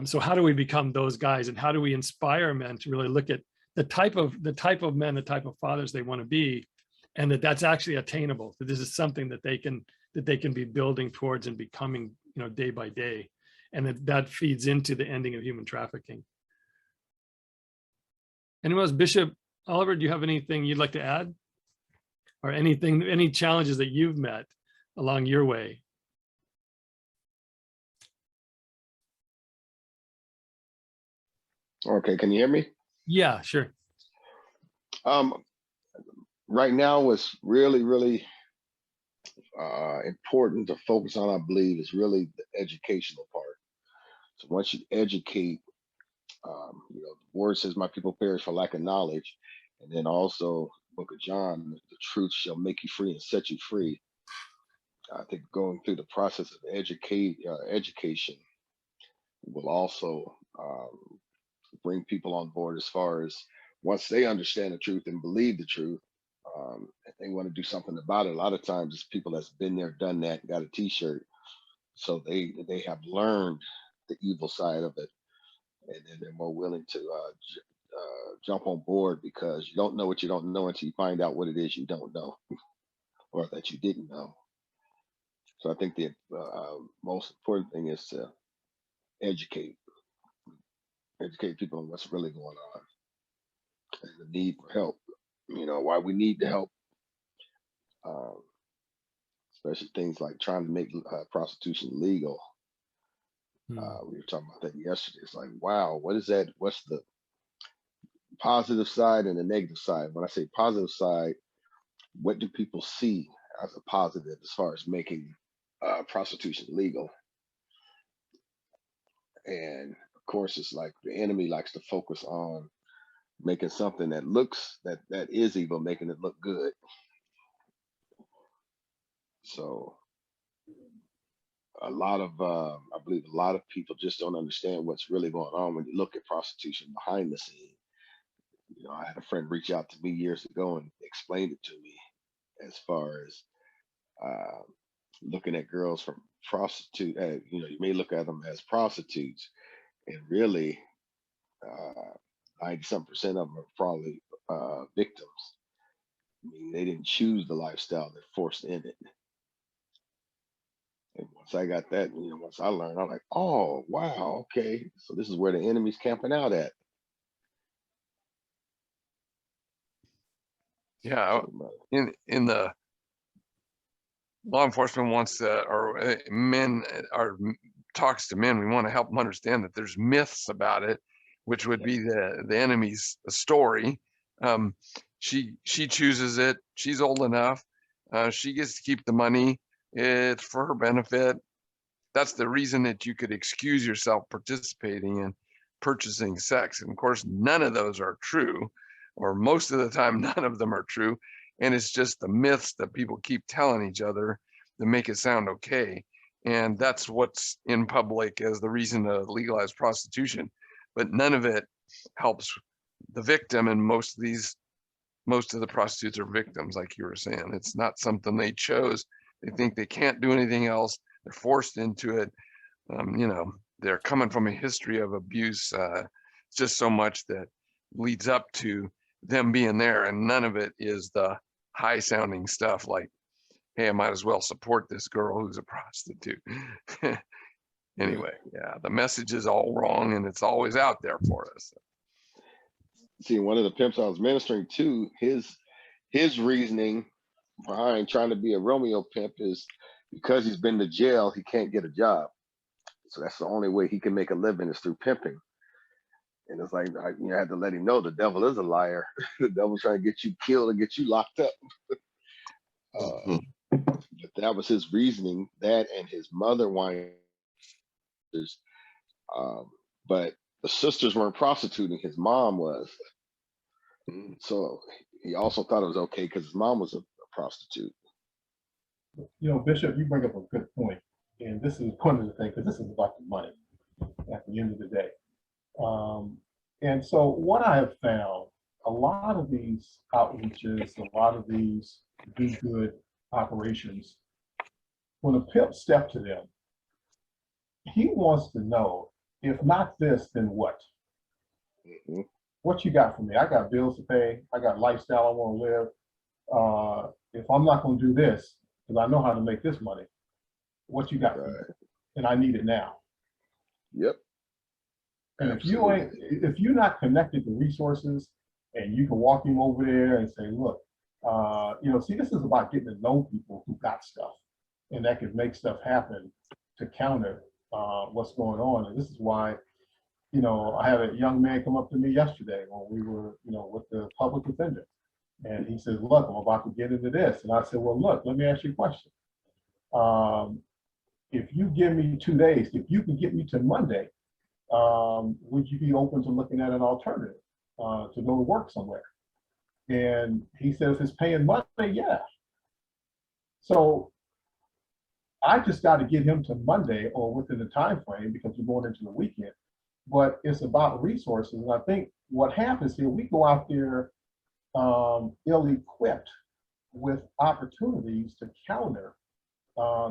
So how do we become those guys, and how do we inspire men to really look at the type of men, the type of fathers they want to be, and that's actually attainable, that this is something that they can be building towards and becoming, you know, day by day, and that feeds into the ending of human trafficking. Anyone else? Bishop Oliver, do you have anything you'd like to add, or any challenges that you've met along your way? Okay, can you hear me? Yeah, sure. Right now, what's really, really important to focus on, I believe, is really the educational part. So once you educate, you know, the word says, "My people perish for lack of knowledge," and then also, Book of John, "The truth shall make you free and set you free." I think going through the process of education will also bring people on board, as far as once they understand the truth and believe the truth, they want to do something about it. A lot of times it's people that's been there, done that, got a t-shirt. So they have learned the evil side of it, and then they're more willing to jump on board, because you don't know what you don't know until you find out what it is you don't know or that you didn't know. So I think the most important thing is to educate people on what's really going on and the need for help. You know, why we need the help, especially things like trying to make prostitution legal. We were talking about that yesterday. It's like, wow, what is that? What's the positive side and the negative side? When I say positive side, what do people see as a positive as far as making prostitution legal? And of course, it's like the enemy likes to focus on making something that looks that is evil, making it look good. So a lot of I believe a lot of people just don't understand what's really going on when you look at prostitution behind the scene. I had a friend reach out to me years ago and explained it to me as far as uh, looking at girls from prostitute. You may look at them as prostitutes, and really, 90% of them are probably victims. I mean, they didn't choose the lifestyle; they're forced in it. And once I got that, once I learned, I'm like, oh wow, okay, so this is where the enemy's camping out at. Yeah, So, in the law enforcement wants to, or men, or talks to men, we want to help them understand that there's myths about it, which would be the enemy's story. She chooses it. She's old enough. She gets to keep the money. It's for her benefit. That's the reason that you could excuse yourself participating in purchasing sex. And of course, none of those are true, or most of the time, none of them are true. And it's just the myths that people keep telling each other that make it sound okay. And that's what's in public as the reason to legalize prostitution. But none of it helps the victim. And most of the prostitutes are victims, like you were saying. It's not something they chose. They think they can't do anything else. They're forced into it. They're coming from a history of abuse. Just so much that leads up to them being there, and none of it is the high sounding stuff like, hey, I might as well support this girl who's a prostitute. Anyway, yeah, the message is all wrong, and it's always out there for us. see, one of the pimps I was ministering to, his reasoning behind trying to be a Romeo pimp is because he's been to jail, he can't get a job. So that's the only way he can make a living is through pimping. And it's like, I had to let him know the devil is a liar. The devil's trying to get you killed and get you locked up. But that was his reasoning, that and his mother wanted. But the sisters weren't prostituting, his mom was. So he also thought it was okay because his mom was a prostitute. Bishop, you bring up a good point. And this is one of the things, because this is about the money at the end of the day. And so what I have found, a lot of these outreaches, a lot of these do good operations, when a pimp steps to them, he wants to know, if not this, then what? Mm-hmm. What you got for me? I got bills to pay. I got lifestyle I want to live. If I'm not going to do this, because I know how to make this money, what you got for me? And I need it now. Yep. And if you're not connected to resources, and you can walk him over there and say, look, see, this is about getting to know people who got stuff, and that can make stuff happen to counter what's going on. And this is why, I had a young man come up to me yesterday when we were, with the public defender, and he says, look, I'm about to get into this. And I said, well, look, let me ask you a question. If you give me 2 days, if you can get me to Monday, would you be open to looking at an alternative to go to work somewhere? And he says, it's paying money, yeah. So I just got to get him to Monday or within the time frame because we're going into the weekend. But it's about resources. And I think what happens here, we go out there ill-equipped with opportunities to counter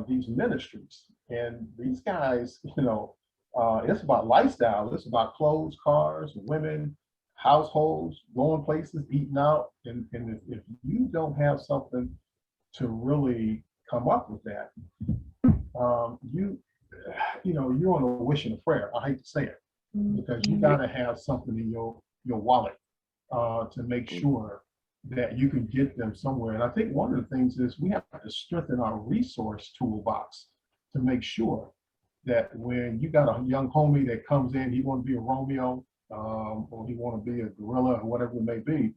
these ministries. And these guys, it's about lifestyle. It's about clothes, cars, women, households, going places, eating out. And if you don't have something to really come up with that, you're on a wish and a prayer. I hate to say it, because you got to have something in your wallet to make sure that you can get them somewhere. And I think one of the things is we have to strengthen our resource toolbox to make sure that when you got a young homie that comes in, he want to be a Romeo, or he want to be a gorilla, or whatever it may be,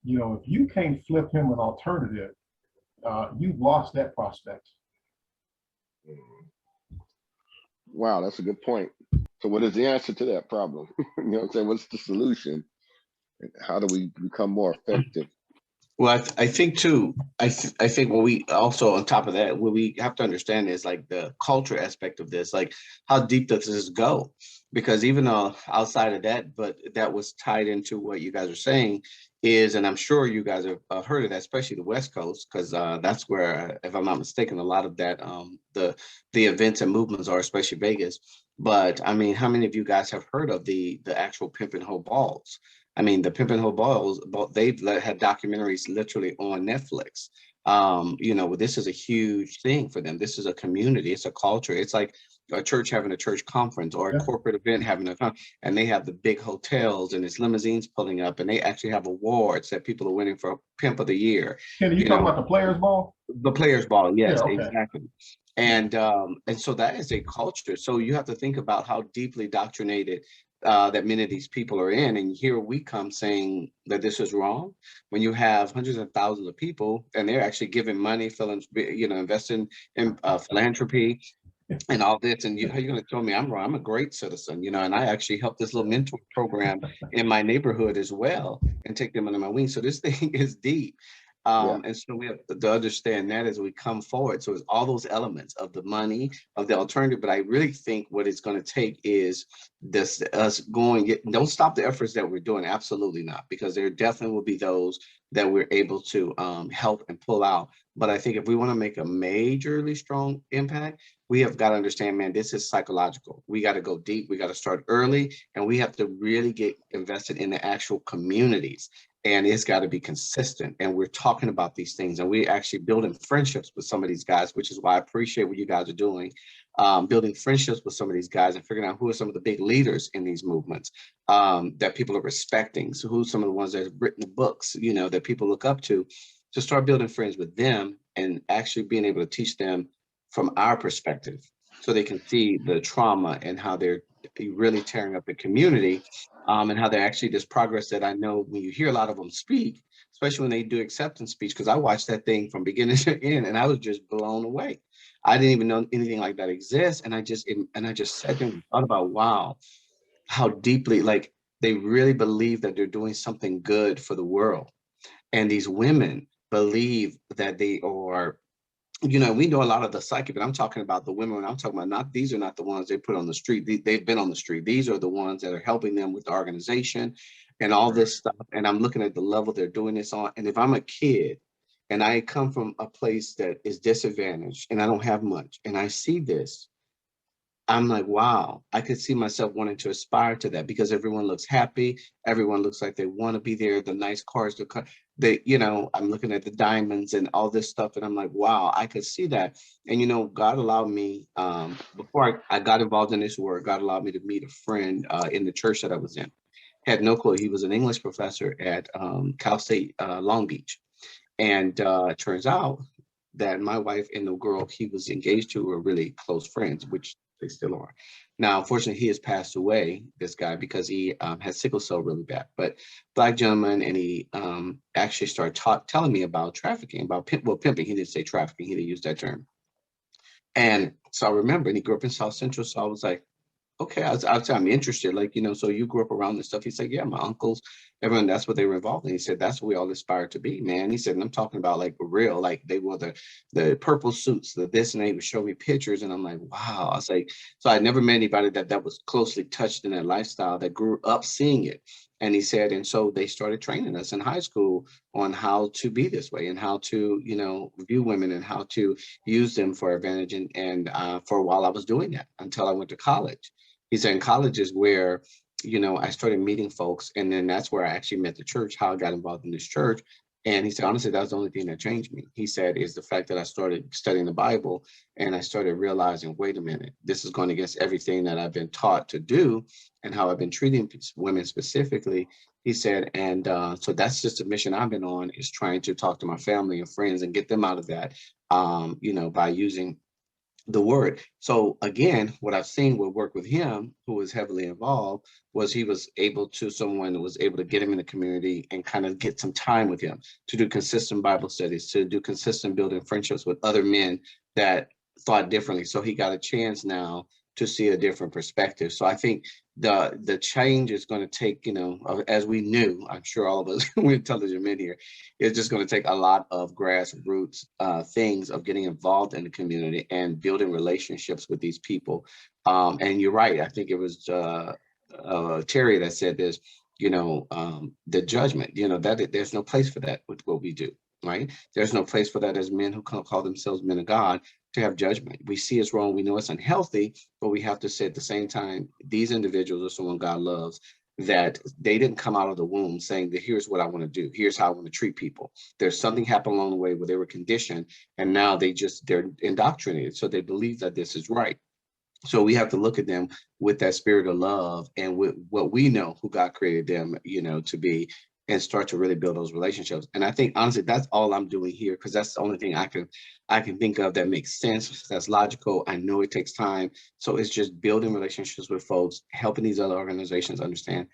if you can't flip him an alternative, you've lost that prospect. Wow, that's a good point. So what is the answer to that problem? What I'm saying? What's the solution? How do we become more effective? Well, I think too, I think what we also on top of that, what we have to understand is like the culture aspect of this, like how deep does this go? Because even outside of that, but that was tied into what you guys are saying is, and I'm sure you guys have heard of that, especially the West Coast, because that's where, if I'm not mistaken, a lot of that the events and movements are, especially Vegas. But I mean, how many of you guys have heard of the actual pimp and hoe balls? I mean, the Pimpin' Balls, they've had documentaries literally on Netflix. You know, this is a huge thing for them. This is a community. It's a culture. It's like a church having a church conference or a Yeah. corporate event having and they have the big hotels and it's limousines pulling up and they actually have awards that people are winning for Pimp of the Year. Kenny, you You talking know, about the Players Ball? the Players Ball, Yeah, yes, okay. exactly. And so that is a culture. So you have to think about how deeply doctrinated that many of these people are in. And here we come saying that this is wrong when you have hundreds of thousands of people and they're actually giving money, investing in philanthropy and all this. And how are you going to tell me I'm wrong? I'm a great citizen, and I actually helped this little mentor program in my neighborhood as well and take them under my wing. So this thing is deep. Yeah. And so we have to understand that as we come forward. So it's all those elements of the money, of the alternative. But I really think what it's going to take is us going, don't stop the efforts that we're doing. Absolutely not, because there definitely will be those that we're able to help and pull out. But I think if we want to make a majorly strong impact, we have got to understand, man, this is psychological. We got to go deep. We got to start early, and we have to really get invested in the actual communities. And it's got to be consistent. And we're talking about these things, and we're actually building friendships with some of these guys, which is why I appreciate what you guys are doing, building friendships with some of these guys and figuring out who are some of the big leaders in these movements that people are respecting. So who's some of the ones that have written the books, that people look up to start building friends with them and actually being able to teach them from our perspective so they can see the trauma and how they're really tearing up the community, and how they're actually this progress that I know when you hear a lot of them speak, especially when they do acceptance speech, because I watched that thing from beginning to end and I was just blown away. I didn't even know anything like that exists. And I just sat there and thought about, wow, how deeply, like, they really believe that they're doing something good for the world. And these women believe that they are, we know a lot of the psyche, but I'm talking about the women. When I'm talking about, these are not the ones they put on the street. They've been on the street. These are the ones that are helping them with the organization and all this stuff. And I'm looking at the level they're doing this on. And if I'm a kid and I come from a place that is disadvantaged and I don't have much, and I see this, I'm like, wow, I could see myself wanting to aspire to that because everyone looks happy. Everyone looks like they want to be there. The nice cars, I'm looking at the diamonds and all this stuff. And I'm like, wow, I could see that. And, God allowed me, before I got involved in this work, God allowed me to meet a friend in the church that I was in. Had no clue. He was an English professor at Cal State Long Beach. And it turns out that my wife and the girl he was engaged to were really close friends, which they still are. Now, unfortunately, he has passed away, this guy, because he had sickle cell really bad. But Black gentleman, and he actually started telling me about trafficking, about pimping. He didn't say trafficking. He didn't use that term. And so I remember, and he grew up in South Central. So I was like, okay, I'm interested. Like, so you grew up around this stuff. He said, yeah, my uncles, everyone, that's what they were involved in. He said, that's what we all aspire to be, man. He said, and I'm talking about like real, like they wore the purple suits, the this, and they would show me pictures. And I'm like, wow. I was like, so I never met anybody that was closely touched in that lifestyle that grew up seeing it. And he said, and so they started training us in high school on how to be this way and how to, view women and how to use them for advantage. And for a while I was doing that until I went to college. He said in college is where, I started meeting folks. And then that's where I actually met the church, how I got involved in this church. And he said, honestly, that was the only thing that changed me. He said, is the fact that I started studying the Bible and I started realizing, wait a minute, this is going against everything that I've been taught to do and how I've been treating women specifically. He said, and so that's just a mission I've been on, is trying to talk to my family and friends and get them out of that, by using the word. So again, what I've seen would work with him, who was heavily involved, was he was able to, someone was able to get him in the community and kind of get some time with him to do consistent Bible studies, to do consistent building friendships with other men that thought differently. So he got a chance now to see a different perspective. So I think the change is going to take, as we knew, I'm sure all of us, we're intelligent men here, it's just going to take a lot of grassroots things of getting involved in the community and building relationships with these people. And you're right. I think it was Terry that said this, the judgment, that there's no place for that with what we do, right? There's no place for that as men who call themselves men of God to have judgment. We see it's wrong. We know it's unhealthy, but we have to say at the same time, these individuals are someone God loves, that they didn't come out of the womb saying that here's what I want to do. Here's how I want to treat people. There's something happened along the way where they were conditioned and now they're indoctrinated. So they believe that this is right. So we have to look at them with that spirit of love and with what we know who God created them, to be, and start to really build those relationships. And I think honestly, that's all I'm doing here, because that's the only thing I can think of that makes sense. That's logical. I know it takes time. So it's just building relationships with folks, helping these other organizations understand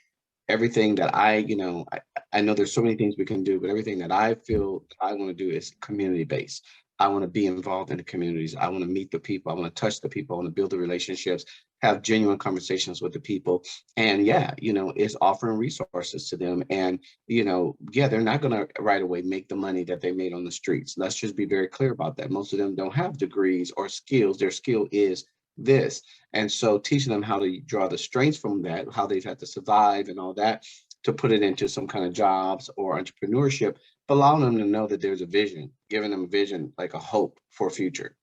everything that I know there's so many things we can do, but everything that I feel I want to do is community based. I want to be involved in the communities. I want to meet the people. I want to touch the people. I want to build the relationships, have genuine conversations with the people. And it's offering resources to them. And, they're not going to right away make the money that they made on the streets. Let's just be very clear about that. Most of them don't have degrees or skills. Their skill is this. And so teaching them how to draw the strengths from that, how they've had to survive and all that, to put it into some kind of jobs or entrepreneurship, but allowing them to know that there's a vision, giving them a vision, like a hope for a future,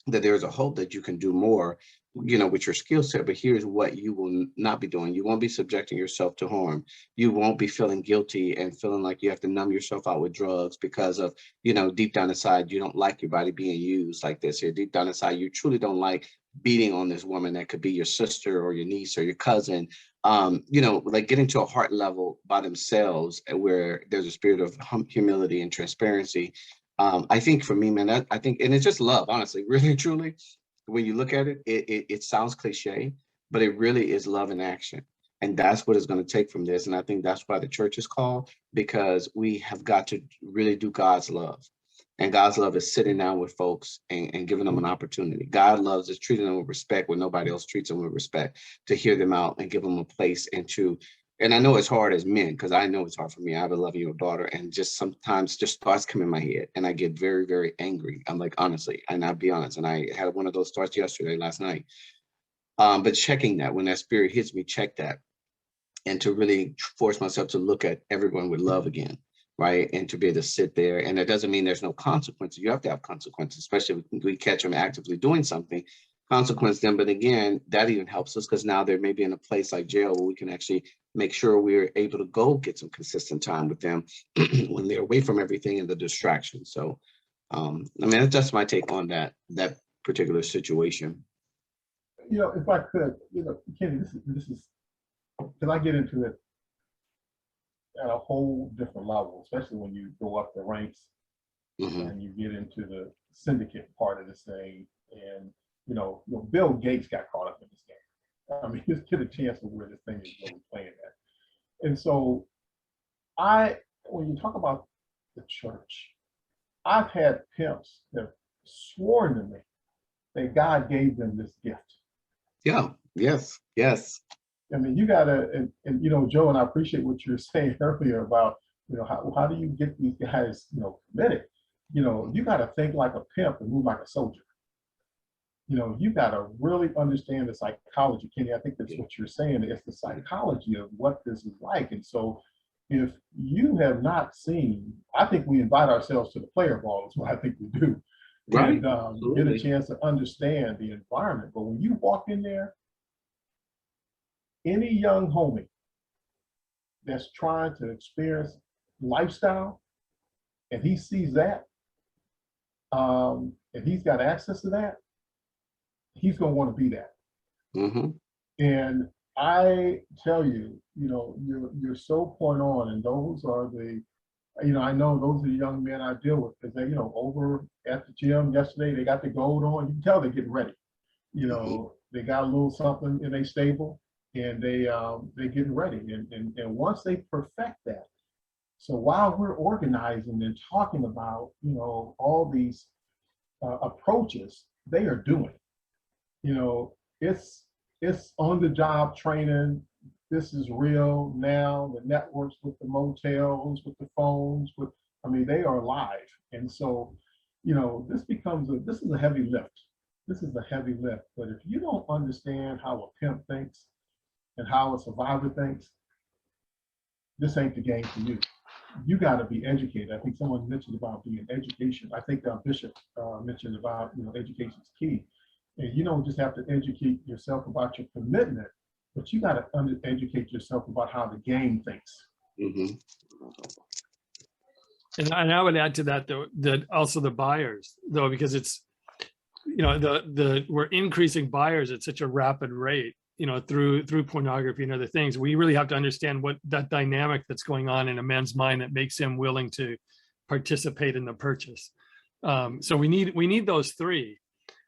that there's a hope that you can do more, with your skill set. But here's what you will not be doing. You won't be subjecting yourself to harm. You won't be feeling guilty and feeling like you have to numb yourself out with drugs because of, deep down inside, you don't like your body being used like this. Or deep down inside, you truly don't like beating on this woman that could be your sister or your niece or your cousin. Like getting to a heart level by themselves where there's a spirit of humility and transparency. I think for me, man, I think, and it's just love, honestly, really, truly. When you look at it, it sounds cliche, but it really is love in action. And that's what it's going to take from this. And I think that's why the church is called, because we have got to really do God's love. And God's love is sitting down with folks and giving them an opportunity. God loves is treating them with respect when nobody else treats them with respect, to hear them out and give them a place and I know it's hard as men, because I know it's hard for me. I have a 11-year-old daughter, and just sometimes just thoughts come in my head and I get very, very angry. I'm like, honestly, and I'll be honest. And I had one of those thoughts last night. But checking that, when that spirit hits me, check that. And to really force myself to look at everyone with love again, right? And to be able to sit there. And that doesn't mean there's no consequences. You have to have consequences, especially if we catch them actively doing something, consequence them. But again, that even helps us, because now they're maybe in a place like jail where we can actually make sure we're able to go get some consistent time with them when they're away from everything and the distraction. So, that's just my take on that particular situation. If I could, Kenny, this is, because I get into it at a whole different level, especially when you go up the ranks and you get into the syndicate part of this thing. And, Bill Gates got caught up in this game. I mean, just get a chance of where this thing is really playing at. And so when you talk about the church, I've had pimps that have sworn to me that God gave them this gift. Yeah. Yes. I mean, you gotta, and Joe, and I appreciate what you were saying earlier about, how do you get these guys, committed? You gotta think like a pimp and move like a soldier. You gotta really understand the psychology, Kenny. I think that's what you're saying. It's the psychology of what this is like. And so if you have not seen, I think we invite ourselves to the player ball is what I think we do. Right. And get a chance to understand the environment. But when you walk in there, any young homie that's trying to experience lifestyle and he sees that, and he's got access to that, he's going to want to be that. And I tell you, you're so point on, and those are I know those are the young men I deal with, because they, over at the gym yesterday, they got the gold on. You can tell they're getting ready. They got a little something in their stable, and they're getting ready. And once they perfect that, so while we're organizing and talking about, all these approaches, they are doing. it's on the job training. This is real now. The networks with the motels, with the phones, I mean, they are live. And so, this is a heavy lift. This is a heavy lift. But if you don't understand how a pimp thinks and how a survivor thinks, this ain't the game for you. You got to be educated. I think someone mentioned about being education. I think Bishop mentioned about, education is key. And you don't just have to educate yourself about your commitment, but you got to educate yourself about how the game thinks. Mhm. And I would add to that, though, that also the buyers, though, because it's, we're increasing buyers at such a rapid rate, through pornography and other things. We really have to understand what that dynamic that's going on in a man's mind that makes him willing to participate in the purchase. So we need those three.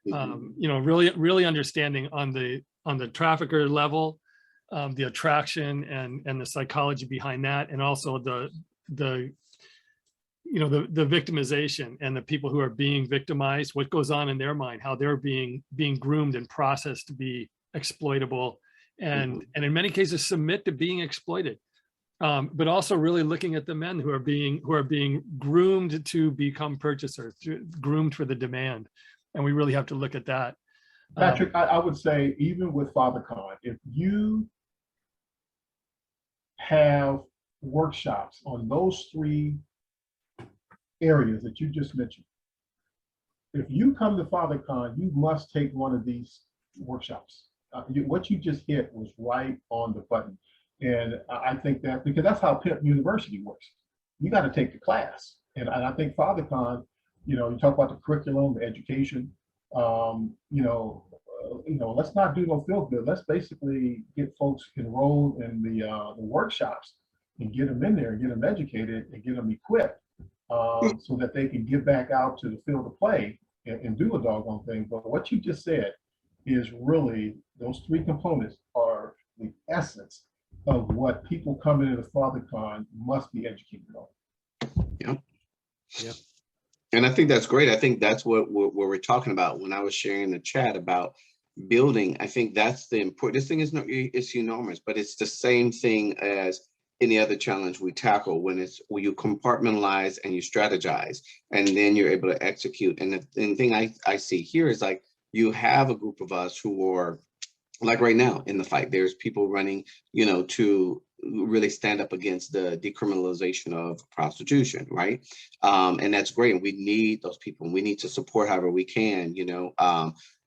Really understanding on the trafficker level, the attraction and the psychology behind that, and also the victimization and the people who are being victimized, what goes on in their mind, how they're being groomed and processed to be exploitable, and in many cases submit to being exploited. But also really looking at the men who are being groomed to become purchasers, groomed for the demand. And we really have to look at that. Patrick, I would say, even with Father Khan, if you have workshops on those three areas that you just mentioned, if you come to Father Khan, you must take one of these workshops. What you just hit was right on the button. And I think that, because that's how Pimp University works. You got to take the class. And I think Father Khan, you talk about the curriculum, the education, let's not do no feel good. Let's basically get folks enrolled in the workshops and get them in there and get them educated and get them equipped so that they can get back out to the field of play and do a doggone thing. But what you just said is really, those three components are the essence of what people coming into Father Khan must be educated on. Yeah. And I think that's great. I think that's what we're talking about. When I was sharing the chat about building, I think that's the important. This thing is it's enormous, but it's the same thing as any other challenge we tackle, when you compartmentalize and you strategize, and then you're able to execute. And the thing I see here is, like, you have a group of us who are, like, right now in the fight, there's people running, to really stand up against the decriminalization of prostitution, right? And that's great. And we need those people, and we need to support however we can,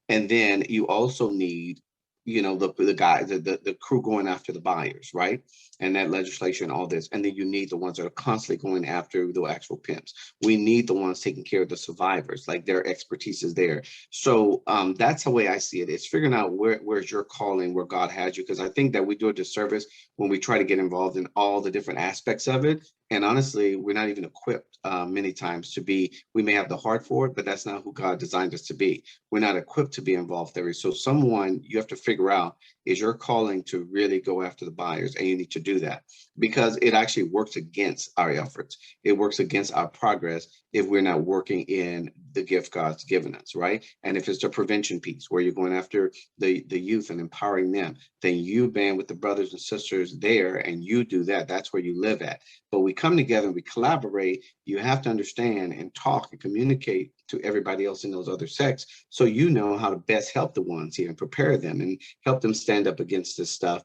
and then you also need, the guys, the crew going after the buyers, right? And that legislation, all this. And then you need the ones that are constantly going after the actual pimps. We need the ones taking care of the survivors, like their expertise is there. So that's the way I see it. It's figuring out where's your calling, where God has you. Because I think that we do a disservice when we try to get involved in all the different aspects of it. And honestly, we're not even equipped many times to be. We may have the heart for it, but that's not who God designed us to be. We're not equipped to be involved there. So you have to figure out, is your calling to really go after the buyers? And you need to do that, because it actually works against our efforts. It works against our progress if we're not working in the gift God's given us, right? And if it's the prevention piece, where you're going after the youth and empowering them, then you band with the brothers and sisters there and you do that. That's where you live at. But we come together and we collaborate. You have to understand and talk and communicate to everybody else in those other sects, so you know how to best help the ones here and prepare them and help them stand up against this stuff.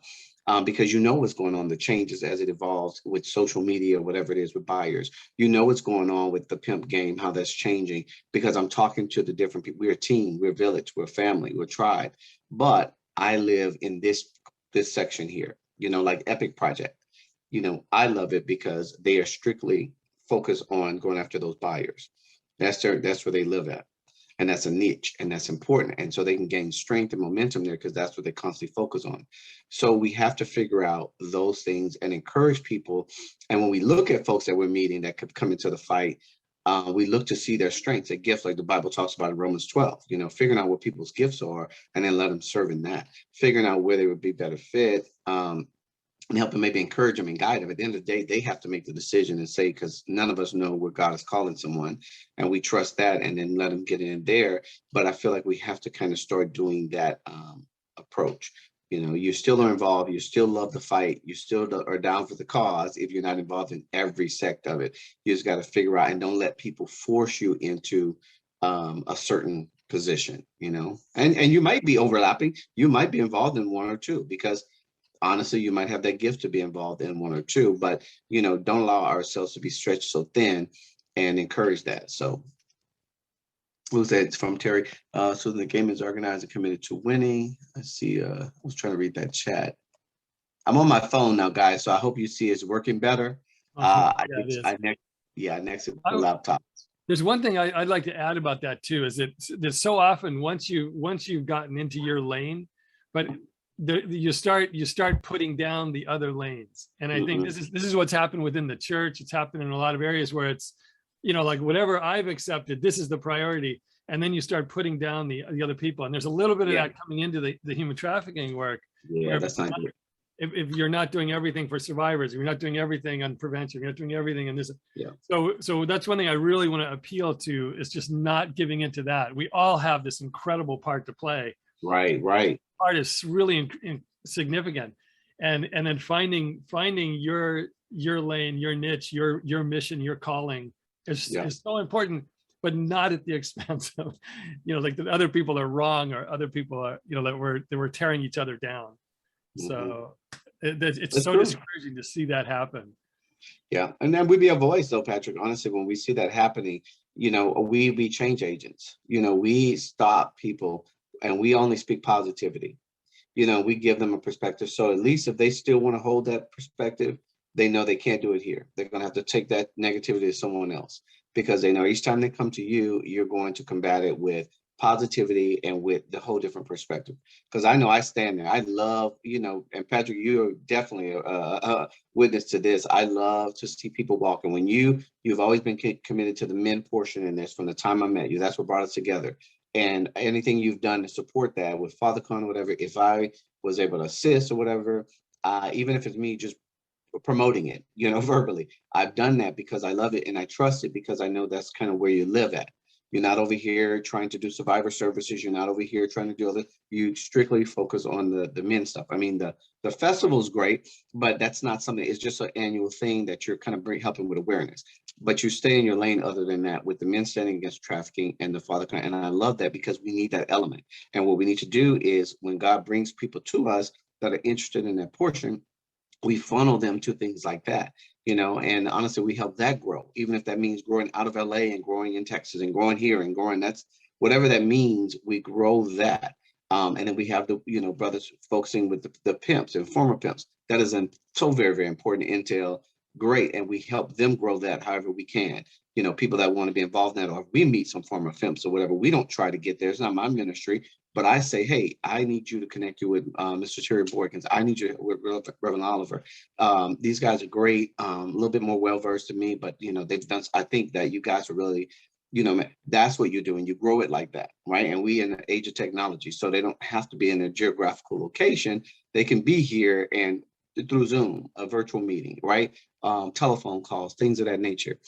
Because you know what's going on, the changes as it evolves with social media, whatever it is with buyers. You know what's going on with the pimp game, how that's changing, because I'm talking to the different people. We're a team, we're a village, we're a family, we're a tribe. But I live in this section here, like Epic Project. I love it because they are strictly focused on going after those buyers. That's where they live at. And that's a niche, and that's important. And so they can gain strength and momentum there, because that's what they constantly focus on. So we have to figure out those things and encourage people. And when we look at folks that we're meeting that could come into the fight, we look to see their strengths, their gifts, like the Bible talks about in Romans 12, figuring out what people's gifts are and then let them serve in that, figuring out where they would be better fit, and help them, maybe encourage them and guide them. At the end of the day, they have to make the decision and say, because none of us know where God is calling someone, and we trust that, and then let them get in there. But I feel like we have to kind of start doing that approach. You still are involved, you still love the fight, you still are down for the cause if you're not involved in every sect of it. You just got to figure out and don't let people force you into a certain position, and you might be overlapping, you might be involved in one or two, because honestly, you might have that gift to be involved in one or two, but don't allow ourselves to be stretched so thin, and encourage that. So who's that? It's from Terry. So the game is organized and committed to winning. I see. I was trying to read that chat. I'm on my phone now, guys. So I hope you see it's working better. Yeah, it is. Next to the laptop. There's one thing I'd like to add about that too, is that so often once you've gotten into your lane, but you start putting down the other lanes. And I think this is what's happened within the church. It's happened in a lot of areas where it's, like whatever I've accepted, this is the priority. And then you start putting down the other people. And there's a little bit of that coming into the human trafficking work. Yeah, that's not good. If you're not doing everything for survivors, if you're not doing everything on prevention, you're not doing everything in this. Yeah. So that's one thing I really want to appeal to, is just not giving into that. We all have this incredible part to play. Right. Part is really significant. And then finding your lane, your niche, your mission, your calling is so important, but not at the expense of, like the other people are wrong, or other people are, that we're tearing each other down. So it's so discouraging to see that happen. Yeah, and then we be a voice though, Patrick. Honestly, when we see that happening, we change agents. We stop people, and we only speak positivity. We give them a perspective. So at least if they still want to hold that perspective, they know they can't do it here. They're going to have to take that negativity to someone else, because they know each time they come to you, you're going to combat it with positivity and with the whole different perspective. Because I know I stand there. I love, and Patrick, you're definitely a witness to this. I love to see people walking. When you've always been committed to the men portion in this from the time I met you. That's what brought us together. And anything you've done to support that with FatherCon or whatever, if I was able to assist or whatever, even if it's me just promoting it, verbally, I've done that because I love it and I trust it, because I know that's kind of where you live at. You're not over here trying to do survivor services. You're not over here trying to do other. You strictly focus on the men stuff. I mean, the festival is great, but that's not something. It's just an annual thing that you're kind of helping with awareness. But you stay in your lane other than that, with the men standing against trafficking and the FatherCon. And I love that, because we need that element. And what we need to do is, when God brings people to us that are interested in that portion, we funnel them to things like that. And honestly, we help that grow, even if that means growing out of LA and growing in Texas and growing here and growing, that's whatever that means, we grow that. And then we have the, brothers focusing with the pimps and former pimps. That is so very, very important intel. Great. And we help them grow that however we can. People that want to be involved in that, or if we meet some former pimps or whatever, we don't try to get there. It's not my ministry. But I say, hey, I need you to connect you with Mr. Terry Boykins. I need you with Reverend Oliver. These guys are great, a little bit more well-versed than me, but, they've done, I think that you guys are really, that's what you're doing. You grow it like that, right? And we in the age of technology, so they don't have to be in a geographical location. They can be here and through Zoom, a virtual meeting, right? Telephone calls, things of that nature.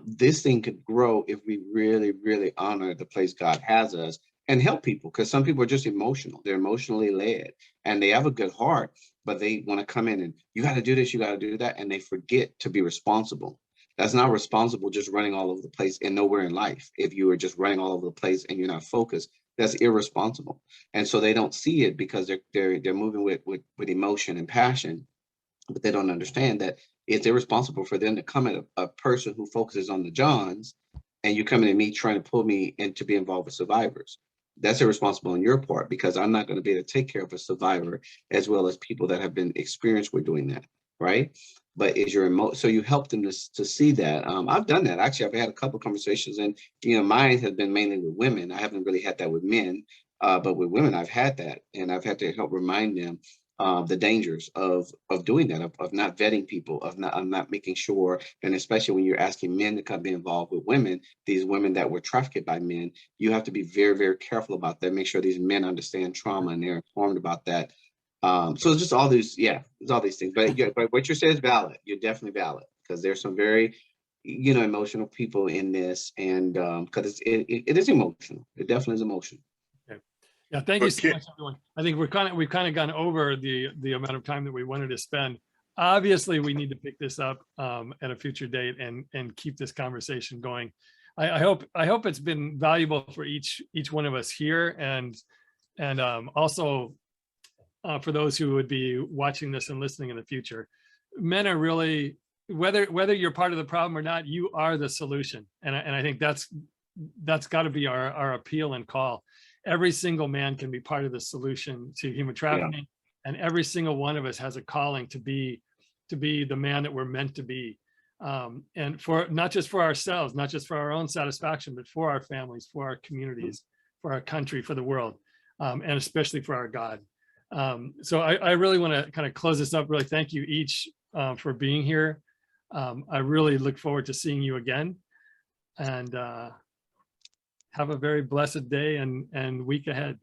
This thing could grow if we really, really honor the place God has us and help people, because some people are just emotional. They're emotionally led and they have a good heart, but they want to come in and you got to do this, you got to do that. And they forget to be responsible. That's not responsible, just running all over the place and nowhere in life. If you are just running all over the place and you're not focused, that's irresponsible. And so they don't see it, because they're moving with emotion and passion, but they don't understand that it's irresponsible for them to come at a person who focuses on the Johns, and you coming at me trying to pull me in to be involved with survivors. That's irresponsible on your part, because I'm not going to be able to take care of a survivor as well as people that have been experienced with doing that, right? But is your so you help them to see that. I've done that. Actually, I've had a couple of conversations, and mine has been mainly with women. I haven't really had that with men, but with women, I've had that, and I've had to help remind them the dangers of doing that, of not vetting people, of not making sure, and especially when you're asking men to come be involved with women, these women that were trafficked by men, you have to be very, very careful about that. Make sure these men understand trauma and they're informed about that. So it's just all these, it's all these things. But what you said is valid. You're definitely valid, because there's some very, emotional people in this, and because it is emotional. It definitely is emotional. Yeah, thank you so Okay. much, everyone. I think we've kind of gone over the amount of time that we wanted to spend. Obviously, we need to pick this up at a future date and keep this conversation going. I hope it's been valuable for each one of us here, and also for those who would be watching this and listening in the future. Men are really, whether you're part of the problem or not, you are the solution, and I think that's got to be our appeal and call. Every single man can be part of the solution to human trafficking, and every single one of us has a calling to be the man that we're meant to be, and for not just for ourselves, not just for our own satisfaction, but for our families, for our communities, for our country, for the world, and especially for our God. So I really want to kind of close this up. Really, thank you each for being here. I really look forward to seeing you again, and have a very blessed day and week ahead.